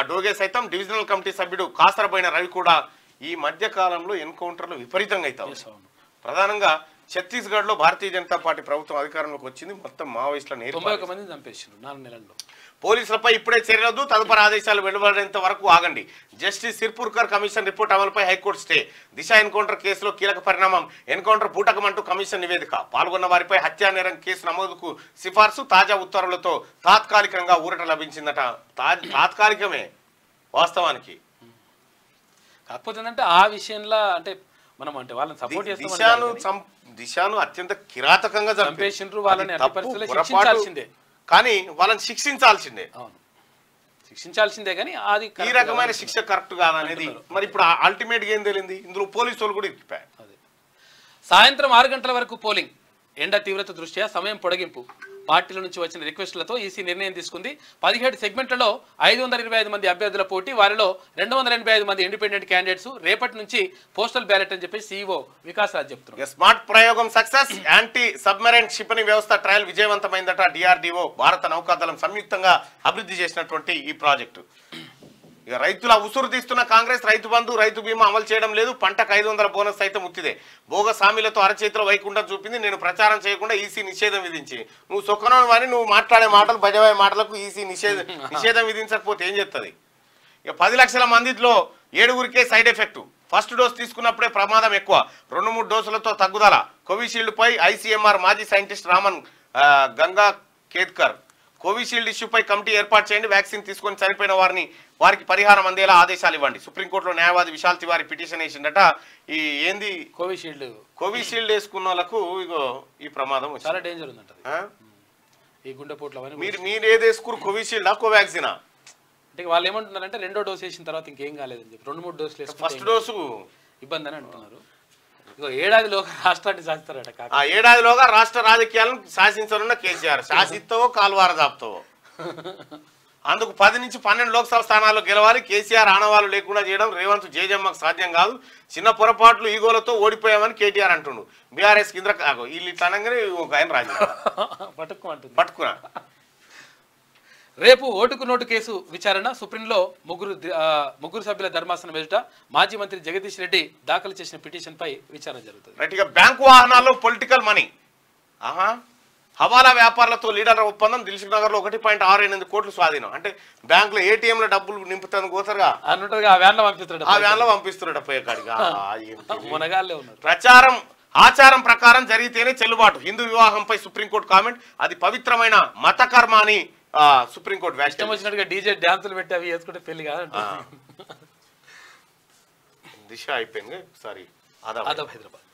డోగే సైతం డివిజనల్ కమిటీ సభ్యుడు కాసరబోయిన రవి కూడా. ఈ మధ్య కాలంలో ఎన్కౌంటర్లు విపరీతంగా అవుతాయి. ప్రధానంగా ఛత్తీస్గఢ్లో భారతీయ జనతా పార్టీ ప్రభుత్వం అధికారంలోకి వచ్చింది. మొత్తం మావోయిస్టులను 91 మందిని చంపేసారు 4 నెలల్లో. పోలీసులపై ఇప్పుడే చర్యలొద్దు, తదుపరి ఆదేశాలు వెలువడేంత వరకు ఆగండి. జస్టిస్ సిర్పూర్కర్ కమిషన్ రిపోర్ట్ అమలుపై హైకోర్టు స్టే. దిశ ఎన్కౌంటర్ కేసులో కీలక పరిణామం. ఎన్కౌంటర్ బూటకమంటూ కమిషన్ నివేదిక. పాల్గొన్న వారిపై హత్యా నేరం కేసు నమోదుకు సిఫార్సు. తాజా ఉత్తర్వులతో తాత్కాలికంగా ఊరట లభించిందట. తాత్కాలికమే వాస్తవానికి. కాకపోతే ఏంటంటే ఆ విషయంలో అంటే మనం అంటే వాళ్ళని సపోర్ట్ దిశాను అత్యంత కిరాతకంగా చంపేసిండ్రు. వాళ్ళని అన్ని పరిస్థితుల్లో శిక్షించాల్సిందే, కానీ వాళ్ళని శిక్షించాల్సిందే. అవును, శిక్షించాల్సిందే, కానీ అది ఈ రకమైన శిక్ష కరెక్ట్ కాదనేది మరి ఇప్పుడు అల్టిమేట్ గా ఏం తెలియంది? ఇందులో పోలీసు వాళ్ళు కూడా ఇరికిపోయారు. సాయంత్రం 6 గంటల వరకు పోలింగ్. ఎండ తీవ్రత దృష్ట్యా సమయం పొడిగింపు. పార్టీల నుంచి వచ్చిన రిక్వెస్టులతో ఈసీ నిర్ణయం తీసుకుంది. 17 సెగ్మెంట్లలో 525 మంది అభ్యర్థుల పోటీ. వారిలో 285 మంది ఇండిపెండెంట్ క్యాండిడేట్స్. రేపటి నుంచి పోస్టల్ బ్యాలెట్ అని చెప్పి సీఈఓ వికాస్ రాజ్ చెప్తున్నారు. స్మార్ట్ ప్రయోగం సక్సెస్. యాంటీ సబ్మెరైన్ క్షిపణి వ్యవస్థ ట్రయల్ విజయవంతమైందట. డిఆర్డీఓ, భారత నౌకాదళం సంయుక్తంగా అభివృద్ధి చేసినటువంటి ఈ ప్రాజెక్టు. ఇక రైతుల ఉసురు తీస్తున్న కాంగ్రెస్. రైతు బంధు, రైతు బీమా అమలు చేయడం లేదు. పంటకు 500 బోనస్ సైతం ఉత్తిదే. బోగస్ హామీలతో అరచేతిలో వైకుంఠం చూపింది. నేను ప్రచారం చేయకుండా ఈసీ నిషేధం విధించి. నువ్వు సొక్కనోని వారి నువ్వు మాట్లాడే మాటలు, బజవాయి మాటలకు ఈసీ నిషేధం విధించకపోతే ఏం చెప్తుంది? ఇక 10 లక్షల మందిలో 7గురికే సైడ్ ఎఫెక్ట్. ఫస్ట్ డోస్ తీసుకున్నప్పుడే ప్రమాదం ఎక్కువ. 2-3 డోసులతో తగ్గుదల. కోవిషీల్డ్ పై ఐసీఎంఆర్ మాజీ scientist Raman Gangakhedkar. Covishield ఇష్యూపై కమిటీ ఏర్పాటు చేయండి. వ్యాక్సిన్ తీసుకొని చనిపోయిన వారికి పరిహారం అందేలా ఆదేశాలు ఇవ్వండి. సుప్రీంకోర్టులో న్యాయవాది విశాల్ తివారీ పిటిషన్ వేసిందట. ఈ ఏంది కోవిషీల్డ్ వేసుకున్న వాళ్ళకు ఇగో ఈ ప్రమాదం చాలా డేంజర్ ఉందంట. ఈ గుండెపోట్లు మీరు ఏది వేసుకురు? కోవిషీల్డా, కోవాక్సినా? అంటే వాళ్ళు ఏమంటున్నారంటే 2వ డోస్ వేసిన తర్వాత ఇంకేం కాలేదని చెప్పి 2-3 డోసులు ఫస్ట్ డోసు ఇబ్బంది అని అంటున్నారు. ఏడాదిలోగా రాష్ట్రాన్ని శాసిస్తారట. ఏడాదిలోగా రాష్ట్ర రాజకీయాలను శాసించనున్న కేసీఆర్. శాసిస్తావో కాల్వార దాపుతావో. అందుకు 10 నుంచి 12 లోక్సభ స్థానాల్లో గెలవాలి. కేసీఆర్ ఆనవాళ్ళు లేకుండా చేయడం రేవంత్ జేజమ్మకు సాధ్యం కాదు. చిన్న పొరపాట్లు ఈగోలతో ఓడిపోయామని కేటీఆర్ అంటుండు. బీఆర్ఎస్ కింద వీళ్ళు ఇట్లా అనగానే ఒక ఆయన రాజీనామా పట్టుకున్నా. రేపు ఓటుకు నోటు కేసు విచారణ. సుప్రీంలో ముగ్గురు సభ్యుల ధర్మాసనం ఎదుట మాజీ మంత్రి జగదీష్ రెడ్డి దాఖలు చేసిన పిటిషన్ పై విచారణ జరుగుతుంది. రైట్గా బ్యాంకు వాహనాల్లో పొలిటికల్ మనీ. హవాలా వ్యాపారులతో లీడర్ల ఒప్పందం. దిల్సుఖ్ నగర్ లో 1.68 కోట్లు స్వాధీనం. అంటే బ్యాంకులో ఏటీఎంలో డబ్బులు నింపుతాను కోసరుగా ఆ వ్యాన్లో పంపిస్తున్నాడు పోయే కాడిగా. మునగాళ్ళే ఉన్నారు. ప్రచారం ఆచారం ప్రకారం జరిగితేనే చెల్లుబాటు. హిందూ వివాహంపై సుప్రీంకోర్టు కామెంట్. అది పవిత్రమైన మత కర్మ అని సుప్రీంకోర్టు వ్యాఖ్య. వచ్చినట్టుగా డీజే డాన్సులు పెట్టి అవి వేసుకుంటే పెళ్లి కాదు. దిశ అయిపోయింది. సారీ, ఆదాబ్ హైదరాబాద్.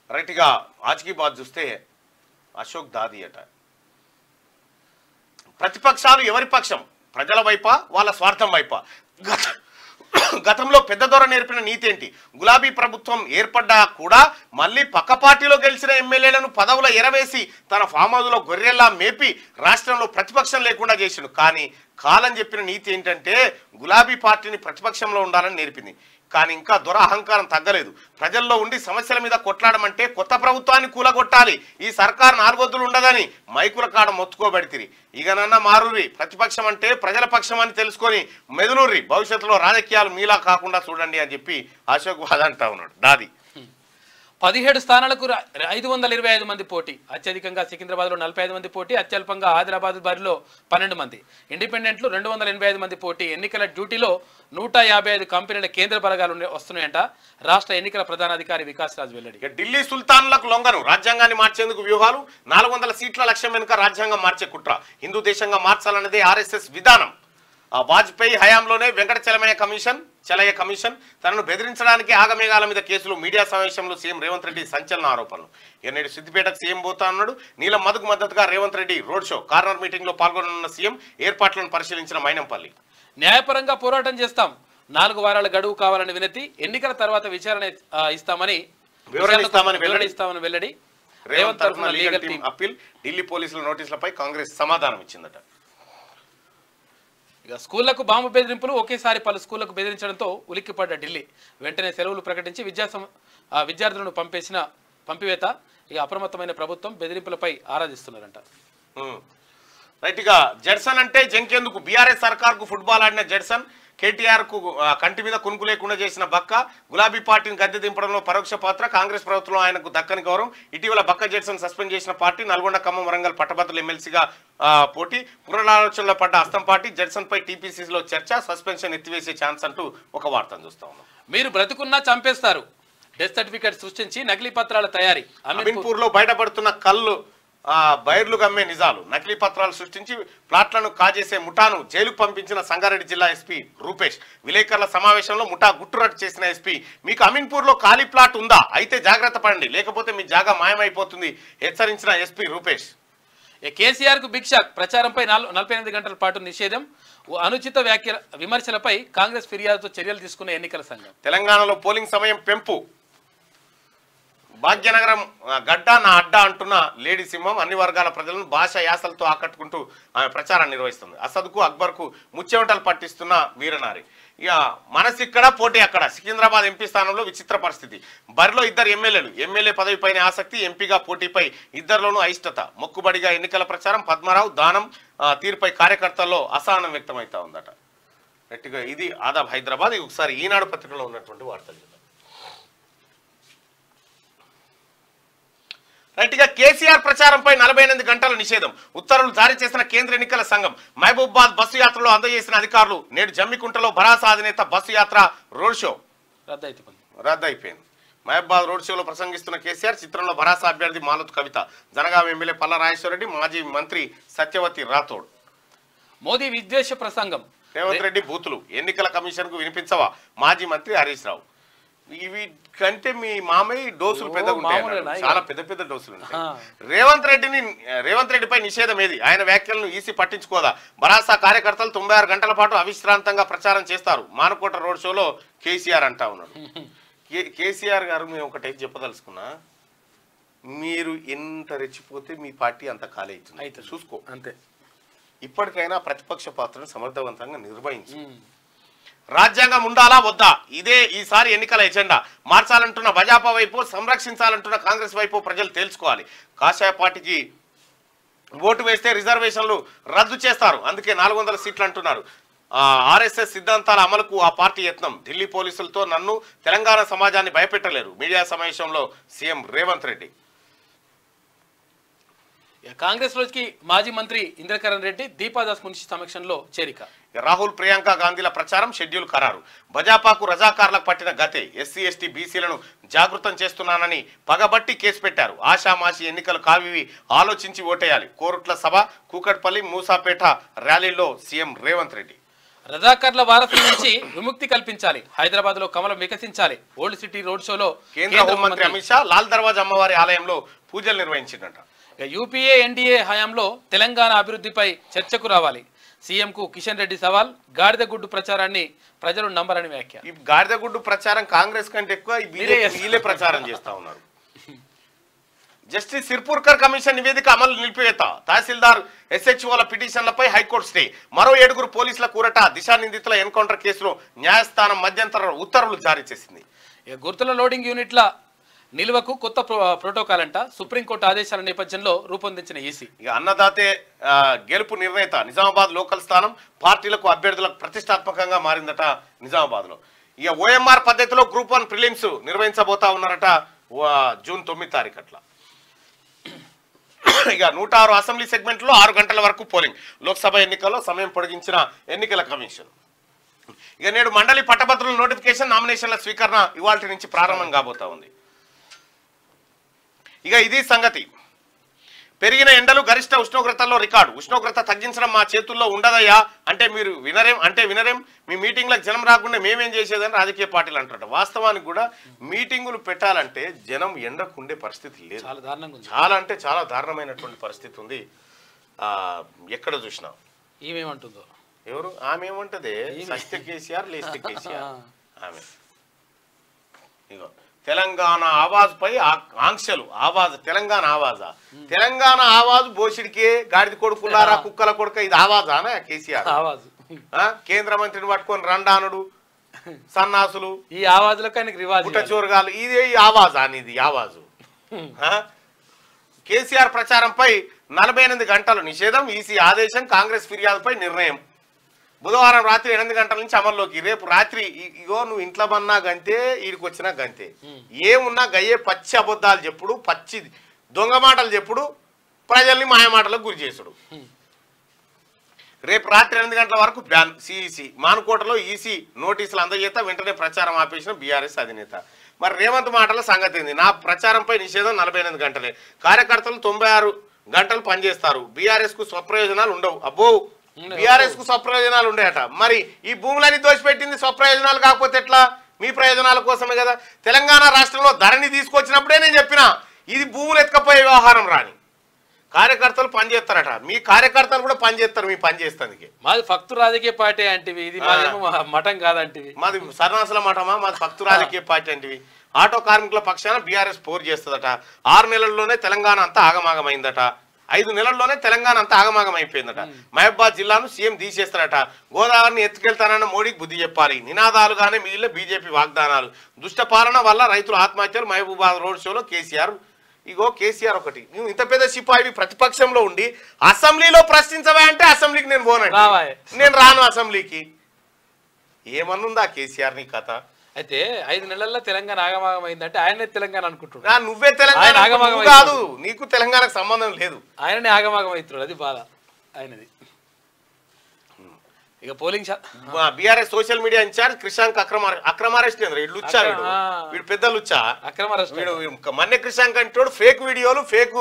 రైట్గా ఆజ్కి బాద్ చూస్తే అశోక్ దాది అట. ప్రతిపక్షాలు ఎవరి పక్షం? ప్రజల వైపా, వాళ్ళ స్వార్థం వైపా? గతంలో పెద్ద దొర నేర్పిన నీతి ఏంటి? గులాబీ ప్రభుత్వం ఏర్పడ్డా కూడా మళ్ళీ పక్క పార్టీలో గెలిచిన ఎమ్మెల్యేలను పదవుల ఎరవేసి తన ఫామ్ హౌస్లో గొర్రెల్లా మేపి రాష్ట్రంలో ప్రతిపక్షం లేకుండా చేసిండు. కానీ కాలం చెప్పిన నీతి ఏంటంటే గులాబీ పార్టీని ప్రతిపక్షంలో ఉండాలని నేర్పింది. కానీ ఇంకా దొర అహంకారం తగ్గలేదు. ప్రజల్లో ఉండి సమస్యల మీద కొట్లాడమంటే కొత్త ప్రభుత్వాన్ని కూలగొట్టాలి, ఈ సర్కారు 4 వద్దులు ఉండదని మైకుల కాడ మొత్తుకోబడితిరి. ఇకనన్నా మారుర్రి, ప్రతిపక్షం అంటే ప్రజల పక్షం అని తెలుసుకొని మెదులుర్రి, భవిష్యత్తులో రాజకీయాలు మీలా కాకుండా చూడండి అని చెప్పి అశోక్ వాద్ అంటా ఉన్నాడు. దాది 17 స్థానాలకు 525 మంది పోటీ. అత్యధికంగా సికింద్రాబాద్లో 45 మంది పోటీ, అత్యల్పంగా ఆదిలాబాద్ బరిలో 12 మంది. ఇండిపెండెంట్లు 285 మంది పోటీ. ఎన్నికల డ్యూటీలో 155 కంపెనీల కేంద్ర బలగాలు వస్తున్నాయంట రాష్ట్ర ఎన్నికల ప్రధానాధికారి వికాస్ రాజ్ వెల్లడి. ఢిల్లీ సుల్తాన్లకు లొంగను, రాజ్యాంగాన్ని మార్చేందుకు వ్యూహాలు. 400 సీట్ల లక్ష్యం వెనుక రాజ్యాంగం మార్చే కుట్ర. హిందూ దేశంగా మార్చాలన్నదే ఆర్ఎస్ఎస్ విధానం. వాజ్పేయి హయాంలోనే చలయ కమిషన్ తనను బెదిరించడానికి ఆగమేఘాల మీద కేసులు. మీడియా సమావేశంలో సీఎం రేవంత్ రెడ్డి సంచలన ఆరోపణలు. నేడు సిద్దిపేటకు సీఎం పోతా అన్నాడు. నీలం మధుకు మద్దతుగా Revanth Reddy road show. Corner meeting లో పాల్గొననున్న సీఎం ఏర్పాట్లను పరిశీలించిన మైనంపల్లి. న్యాయపరంగా పోరాటం చేస్తాం, 4 వారాల గడువు కావాలని వినతి. ఎన్నికల తర్వాత విచారణ వివరణిస్తామని వెల్లడి. రేవంత్ తరఫున లీగల్ టీం అప్పీల్. ఢిల్లీ పోలీసుల నోటీసులపై కాంగ్రెస్ సమాధానం ఇచ్చిందట. ఇక స్కూళ్లకు బాంబు బెదిరింపులు. ఒకేసారి పలు స్కూళ్లకు బెదిరించడంతో ఉలిక్కిపడ్డ ఢిల్లీ. వెంటనే సెలవులు ప్రకటించి విద్యార్థులను పంపివేత. ఇక అప్రమత్తమైన ప్రభుత్వం బెదిరింపులపై ఆరాధిస్తున్నారంట. రైట్గా జడ్సన్ అంటే జంకెందుకు? బీఆర్ఎస్ సర్కార్కు ఫుట్బాల్ ఆడిన జడ్సన్ కేటీఆర్ కు కంటి మీద కునుకు లేకుండా చేసిన బక్క. గులాబీ పార్టీని గద్దె దింపడంలో పరోక్ష పాత్ర. కాంగ్రెస్ ప్రభుత్వంలో ఆయనకు దక్కని గౌరవం. ఇటీవల బక్క జడ్సన్ సస్పెండ్ చేసిన పార్టీ నల్గొండ, ఖమ్మం, వరంగల్ పట్టభద్రుల ఎమ్మెల్సీగా పోటీ. పునరాలోచనలో పడ్డ అస్తం పార్టీ. జడ్సన్ పై టీపీసీసీలో చర్చ. సస్పెన్షన్ ఎత్తివేసే ఛాన్స్ అంటూ ఒక వార్తను చూస్తా ఉన్నాం. మీరు బ్రతుకున్నా చంపేస్తారు. డెత్ సర్టిఫికేట్ సృష్టించి నకిలీ పత్రాల తయారీ. అమీన్పూర్ లో బయటపడుతున్న కళ్ళు బైర్లు గమ్మే నిజాలు. నకిలీ పత్రాలు సృష్టించి ప్లాట్లను కాజేసే ముఠాను జైలుకు పంపించిన సంగారెడ్డి జిల్లా ఎస్పీ రూపేష్. విలేకరుల సమావేశంలో ముఠా గుట్టురట్టు చేసిన ఎస్పీ, మీకు అమీన్పూర్ లో ఖాళీ ప్లాట్ ఉందా? అయితే జాగ్రత్త పడండి, లేకపోతే మీ జాగా మాయమైపోతుంది హెచ్చరించిన ఎస్పీ రూపేష్. కేసీఆర్ కు బిగ్ షాక్. ప్రచారంపై 48 గంటల పాటు నిషేధం. అనుచిత విమర్శలపై కాంగ్రెస్ ఫిర్యాదుతో చర్యలు తీసుకున్న ఎన్నికల సంఘం. తెలంగాణలో పోలింగ్ సమయం పెంపు. భాగ్యనగరం గడ్డ నా అడ్డ అంటున్న లేడీ సింహం అన్ని వర్గాల ప్రజలను భాష యాసలతో ఆకట్టుకుంటూ ఆమె ప్రచారం నిర్వహిస్తుంది. అసద్కు అక్బర్కు ముచ్చెమటలు పట్టిస్తున్న వీరనారి. ఇక మనసిక్కడ పోటీ అక్కడ. సికింద్రాబాద్ ఎంపీ స్థానంలో విచిత్ర పరిస్థితి. బరిలో 2 ఎమ్మెల్యేలు. ఎమ్మెల్యే పదవిపైన ఆసక్తి, ఎంపీగా పోటీపై ఇద్దరిలోనూ అయిష్టత. మొక్కుబడిగా ఎన్నికల ప్రచారం. పద్మారావు దానం తీరుపై కార్యకర్తల్లో అసహనం వ్యక్తమవుతా ఉందట. గట్టిగా ఇది ఆదాబ్ హైదరాబాద్. ఒకసారి ఈనాడు పత్రికలో ఉన్నటువంటి వార్తలు. రైట్గా కేసీఆర్ ప్రచారంపై 48 గంటల నిషేధం. ఉత్తర్వులు జారీ చేసిన కేంద్ర ఎన్నికల సంఘం. మహబూబాబాద్ బస్సు యాత్రలో అందజేసిన అధికారులు. నేడు జమ్మికుంటలో భరాసా అధినేత బస్సు యాత్ర రోడ్ షో రద్దయిపోయింది. మహబూబాబాద్ రోడ్ షోలో ప్రసంగిస్తున్న కేసీఆర్. చిత్రంలో భరాసా అభ్యర్థి మాలత్ కవిత, జనగాం ఎమ్మెల్యే పల్ల రాజేశ్వరరెడ్డి, మాజీ మంత్రి సత్యవతి రాథోడ్. మోదీ విద్వేష ప్రసంగం. రేవంత్ రెడ్డి బూతులు. ఎన్నికల కమిషన్ కు వినిపించవా? మాజీ మంత్రి హరీష్ రావు. ఇవి కంటే మీ మామయ్య డోసులు పెద్దగా ఉంటాయి, చాలా పెద్ద పెద్ద డోసులు ఉంటాయి. రేవంత్ రెడ్డిపై నిషేధం ఏది? ఆయన వ్యాఖ్యలను ఈసీ పట్టించుకోదా? భరాసా కార్యకర్తలు 96 గంటల పాటు అవిశ్రాంతంగా ప్రచారం చేస్తారు. మానుకోట రోడ్ షోలో కేసీఆర్ అంటా ఉన్నాడు. కేసీఆర్ గారు మేము ఒకటైతే చెప్పదలుచుకున్నా, మీరు ఎంత రెచ్చిపోతే మీ పార్టీ అంత ఖాళీ అవుతుంది, చూసుకో అంతే. ఇప్పటికైనా ప్రతిపక్ష పాత్రను సమర్థవంతంగా నిర్వహించి రాజ్యాంగం ఉండాలా వద్దా, ఇదే ఈసారి ఎన్నికల ఎజెండా. మార్చాలంటున్న భాజపా వైపు, సంరక్షించాలంటున్న కాంగ్రెస్ వైపు ప్రజలు తేల్చుకోవాలి. కాషాయ పార్టీకి ఓటు వేస్తే రిజర్వేషన్లు రద్దు చేస్తారు, అందుకే 400 సీట్లు అంటున్నారు. ఆర్ఎస్ఎస్ సిద్ధాంతాల అమలుకు ఆ పార్టీ యత్నం. ఢిల్లీ పోలీసులతో నన్ను, తెలంగాణ సమాజాన్ని భయపెట్టలేరు. మీడియా సమావేశంలో సీఎం రేవంత్ రెడ్డి. కాంగ్రెస్ లోకి మాజీ మంత్రి ఇంద్రకరణ్ రెడ్డి, దీపాదాస్ మున్షి సమక్షంలో చేరిక. రాహుల్, ప్రియాంక గాంధీల ప్రచారం షెడ్యూల్ ఖరారు. భాజపాకు రజాకార్లకు పట్టిన గతే. ఎస్సీ ఎస్టీ బీసీలను జాగృతం చేస్తున్నానని పగబట్టి కేసు పెట్టారు. ఆషామాషి ఎన్నికలు కావివి, ఆలోచించి ఓటేయాలి. కోరుట్ల సభ, కూకట్పల్లి, మూసాపేట ర్యాలీల్లో సీఎం రేవంత్ రెడ్డి. రజాకర్ల వారసుల నుంచి విముక్తి కల్పించాలి. హైదరాబాద్ లో కమలం వికసించాలి. ఓల్డ్ సిటీ రోడ్ షోలో కేంద్ర హోంమంత్రి అమిత్ షా లాల్ దర్వాజా అమ్మవారి ఆలయంలో పూజలు నిర్వహించిందట. యూపీఏ ఎన్డీఏ హయాంలో తెలంగాణ అభివృద్ధిపై చర్చకు రావాలి. సీఎం కు కిషన్ రెడ్డి సవాల్. గాడిదగుడ్డు ప్రచారాన్ని ప్రజలు నంబరని వ్యాఖ్య. ఈ గాడిదగుడ్డు ప్రచారం కాంగ్రెస్ కంటే ఎక్కువ వీళ్ళే ప్రచారం చేస్తా ఉన్నారు. జస్టిస్ సిర్పూర్కర్ కమిషన్ నివేదిక అమలు నిలిపివేత, తహసీల్దార్ ఎస్హెచ్ఓల పిటిషన్లపై హైకోర్టు స్టే, మరో 7 పోలీసుల కూరట, దిశా నిందితుల ఎన్కౌంటర్ కేసులో న్యాయస్థానం మధ్యంతర ఉత్తర్వులు జారీ చేసింది. గుర్తుల లోడింగ్ యూనిట్ల నిల్వకు కొత్త ప్రోటోకాల్ అంట, సుప్రీంకోర్టు ఆదేశాల నేపథ్యంలో రూపొందించిన ఈసీ. ఇక అన్నదాతే గెలుపు నిర్ణేత, నిజామాబాద్ లోకల్ స్థానం పార్టీలకు అభ్యర్థులకు ప్రతిష్టాత్మకంగా మారిందట నిజామాబాద్ లో. ఇక ఓఎంఆర్ పద్ధతిలో గ్రూప్ 1 ప్రిలిమ్స్ నిర్వహించబోతా ఉన్నారట జూన్ 9 తారీఖు అట్లా. ఇక 106 అసెంబ్లీ సెగ్మెంట్ లో 6 గంటల వరకు పోలింగ్, లోక్సభ ఎన్నికల్లో సమయం పొడిగించిన ఎన్నికల కమిషన్. ఇక నేడు మండలి పట్టభద్రుల నోటిఫికేషన్, నామినేషన్ల స్వీకరణ ఇవాల్టి నుంచి ప్రారంభం కాబోతా ఉంది. ఇక ఇది సంగతి. పెరిగిన ఎండలు, గరిష్ట ఉష్ణోగ్రతల్లో రికార్డు, ఉష్ణోగ్రత తగ్గించడం మా చేతుల్లో ఉండదయ్యా అంటే మీరు వినరేం, మీ మీటింగ్లకు జనం రాకుండా మేమేం చేసేదని రాజకీయ పార్టీలు అంటారట. వాస్తవానికి కూడా మీటింగులు పెట్టాలంటే జనం ఎండకు ఉండే పరిస్థితి లేదు, చాలా అంటే చాలా దారుణమైనటువంటి పరిస్థితి ఉంది. ఎక్కడ చూసినా ఏమేమంటుందో ఎవరు ఆమె ఏమంటది, సత్య కేసీఆర్ లేస్తే కేసీఆర్ ఆమె. ఇగో తెలంగాణ ఆవాజ్ పై ఆంక్షలు, ఆవాజ్ తెలంగాణ ఆవాజా, తెలంగాణ ఆవాజు బోసిడికే గాడిద కొడుకులారా కుక్కల కొడుక, ఇది ఆవాజానా కేసీఆర్? కేంద్ర మంత్రిని పట్టుకొని రండానుడు, సన్నాసులు, ఈ ఆవాజులకు పుట్టచోరుగాలు, ఇదే ఆవాజా అనేది ఆవాజు. కేసీఆర్ ప్రచారంపై 48 గంటలు నిషేధం, ఈసీ ఆదేశం, కాంగ్రెస్ ఫిర్యాదుపై నిర్ణయం. బుధవారం రాత్రి 8 గంటల నుంచి అమల్లోకి. రేపు రాత్రి ఇగో నువ్వు ఇంట్లో బన్నా గంతే, ఈడికి వచ్చినా గంతే, ఏమున్నా గయ్యే పచ్చి అబద్ధాలు చెప్పుడు, పచ్చి దొంగ మాటలు చెప్పుడు, ప్రజల్ని మాయమాటలకు గురి చేసుడు. రేపు రాత్రి 8 గంటల వరకు బ్యాన్. సిఈసి మానుకోటలో ఈసీ నోటీసులు అందజేత వెంటనే ప్రచారం ఆపేసిన బీఆర్ఎస్ అధినేత. మరి రేవంత్ మాటల సంగతి ఏంది? నా ప్రచారంపై నిషేధం 48 గంటలే, కార్యకర్తలు 96 గంటలు పనిచేస్తారు, బీఆర్ఎస్ కు స్వప్రయోజనాలు ఉండవు. అబ్బో, బీఆర్ఎస్ కు స్వప్రయోజనాలు ఉండేట. మరి ఈ భూములన్నీ దోచిపెట్టింది స్వప్రయోజనాలు కాకపోతే ఎట్లా? మీ ప్రయోజనాల కోసమే కదా. తెలంగాణ రాష్ట్రంలో ధరణి తీసుకొచ్చినప్పుడే నేను చెప్పిన ఇది భూములు ఎత్తుకపోయే వ్యవహారం రాని. కార్యకర్తలు పనిచేస్తారట, మీ కార్యకర్తలు కూడా పనిచేస్తారు మీ పని చేస్తానికి. మాది ఫక్తు రాజకీయ పార్టీ అంటివి, ఇది మఠం కాదంటివి. మాది సన్నాసుల మఠమా? మాది ఫక్తు రాజకీయ పార్టీ అంటివి. ఆటో కార్మికుల పక్షాన బీఆర్ఎస్ పోరు చేస్తుందట. 6 నెలల్లోనే తెలంగాణ అంతా ఆగమాగమైందట. 5 నెలల్లోనే తెలంగాణ అంతా ఆగమాగం అయిపోయిందట. మహబూబాద్ జిల్లాను సీఎం తీసేస్తారట. గోదావరిని ఎత్తుకెళ్తానన్న మోడీకి బుద్ధి చెప్పాలి. నినాదాలుగానే మిగిలిన బీజేపీ వాగ్దానాలు. దుష్ట పాలన వల్ల రైతుల ఆత్మహత్యలు. మహబూబాద్ రోడ్ షోలో కేసీఆర్. ఇగో కేసీఆర్ ఒకటి, నువ్వు ఇంత పెద్ద సిపాయి ప్రతిపక్షంలో ఉండి అసెంబ్లీలో ప్రశ్నించవా అంటే అసెంబ్లీకి నేను పోనండి, నేను రాను అసెంబ్లీకి. ఏమన్నుందా కేసీఆర్ నీ కథ? అయితే 5 నెలల్లో తెలంగాణ ఆగమాగం అయిందంటే ఆయనే తెలంగాణ అనుకుంటున్నాడు. నువ్వే తెలంగాణ కాదు, నీకు తెలంగాణకు సంబంధం లేదు, ఆయననే ఆగమాగం అవుతున్నాడు. అది బాధ ఆయనది. ఇక polling BRS social media incharge Krishank అక్రమ అరెస్ట్. వీడు లుచ్చా, వీడు పెద్ద లుచ్చా. వీడు మన్య క్రిషాంక్ అంటే ఫేక్ వీడియోలు, ఫేక్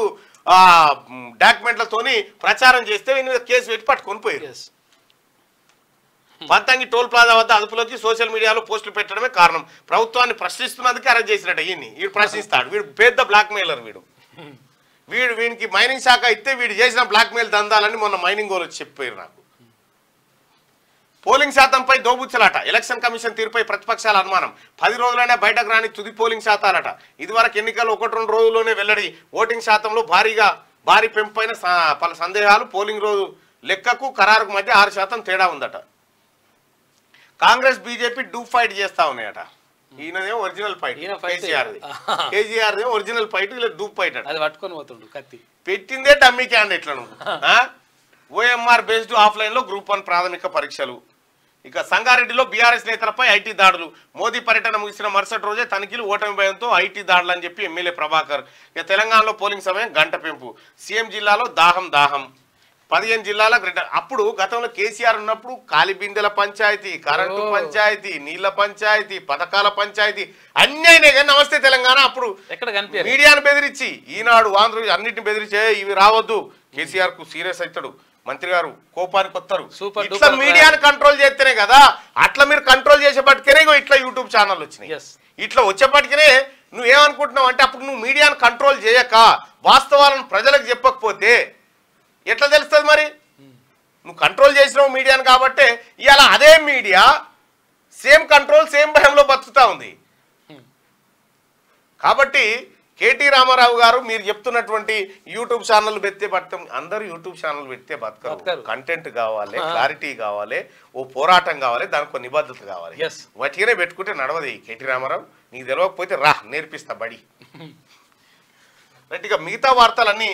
డాక్యుమెంట్లతోని ప్రచారం చేస్తే కేసు పెట్టి పట్టుకొని పోయారు. పంతంగి టోల్ ప్లాజా వద్ద అదుపులోకి సోషల్ మీడియాలో పోస్టులు పెట్టడమే కారణం. ప్రభుత్వాన్ని ప్రశ్నిస్తున్నందుకే అరెస్ట్ చేసినట్టు వీడు ప్రశ్నిస్తాడు. వీడు పెద్ద బ్లాక్ మెయిలర్. వీడికి మైనింగ్ శాఖ ఇస్తే వీడు చేసిన బ్లాక్ మెయిల్ దందాలని మొన్న మైనింగ్ వాళ్ళు వచ్చి చెప్పారు నాకు. పోలింగ్ శాతంపై దోబుచ్చలాట. ఎలక్షన్ కమిషన్ తీరుపై ప్రతిపక్షాల అనుమానం. 10 రోజులైనా బయటకు రాని తుది పోలింగ్ శాతాలట. ఇదివరకు ఎన్నికలు 1-2 రోజుల్లోనే వెల్లడి. ఓటింగ్ శాతంలో భారీ పెంపైన పలు సందేహాలు. పోలింగ్ రోజు లెక్కకు ఖరారుకు మధ్య 6% తేడా ఉందట. కాంగ్రెస్ బీజేపీ డూప్ ఫైట్ చేస్తా ఉన్నాయట. ఈయనదేమో original fight, KCR original fight, ఇలా డూప్ ఫైట్ అట. అది పట్టుకొని పోతుండు కత్తి. పెట్టిందే డమ్మీ క్యాండిడేట్లను. ఓఎంఆర్ బేస్డ్ ఆఫ్లైన్ లో గ్రూప్ 1 ప్రాథమిక పరీక్షలు. ఇక సంగారెడ్డిలో బీఆర్ఎస్ నేతలపై ఐటీ దాడులు. మోదీ పర్యటన ముగిసిన మరుసటి రోజే తనిఖీలు. ఓటమి భయంతో ఐటీ దాడులు అని చెప్పి ఎమ్మెల్యే ప్రభాకర్. ఇక తెలంగాణలో పోలింగ్ సమయం గంట పెంపు. సీఎం జిల్లాలో దాహం 15 జిల్లాల అప్పుడు గతంలో కేసీఆర్ ఉన్నప్పుడు కాలిబిందెల పంచాయతీ, కరెంటు పంచాయతీ, నీళ్ల పంచాయతీ, పథకాల పంచాయతీ అన్నీ అయినాయి. కానీ నమస్తే తెలంగాణ అప్పుడు మీడియాను బెదిరించి, ఈనాడు ఆంధ్రప్రదేశ్ అన్నింటిని బెదిరించి ఇవి రావద్దు, కేసీఆర్ కు సీరియస్ అవుతాడు, మంత్రి గారు కోపానికి వస్తారు, ఇట్లా మీడియాను కంట్రోల్ చేస్తేనే కదా. అట్లా మీరు కంట్రోల్ చేసేపటికేనే ఇట్లా యూట్యూబ్ ఛానల్ వచ్చినాయి. ఇట్లా వచ్చేపటికనే నువ్వేమనుకుంటున్నావు అంటే అప్పుడు నువ్వు మీడియాను కంట్రోల్ చేయక వాస్తవాలను ప్రజలకు చెప్పకపోతే ఎట్లా తెలుస్తుంది? మరి నువ్వు కంట్రోల్ చేసినావు మీడియాను కాబట్టి ఇవాళ అదే మీడియా సేమ్ కంట్రోల్ సేమ్ భయంలో బతుకుతా ఉంది. కాబట్టి కేటీ రామారావు గారు మీరు చెప్తున్నటువంటి యూట్యూబ్ ఛానల్ పెడితే బతుకం, అందరూ యూట్యూబ్ ఛానల్ పెడితే బతకరు. కంటెంట్ కావాలి, క్లారిటీ కావాలి, ఓ పోరాటం కావాలి, దానికి ఒక నిబద్ధత కావాలి. వాటినే పెట్టుకుంటే నడవదు. కేటీ రామారావు నీకు తెలియకపోతే రా నేర్పిస్తా బడి. ఇక మిగతా వార్తలన్నీ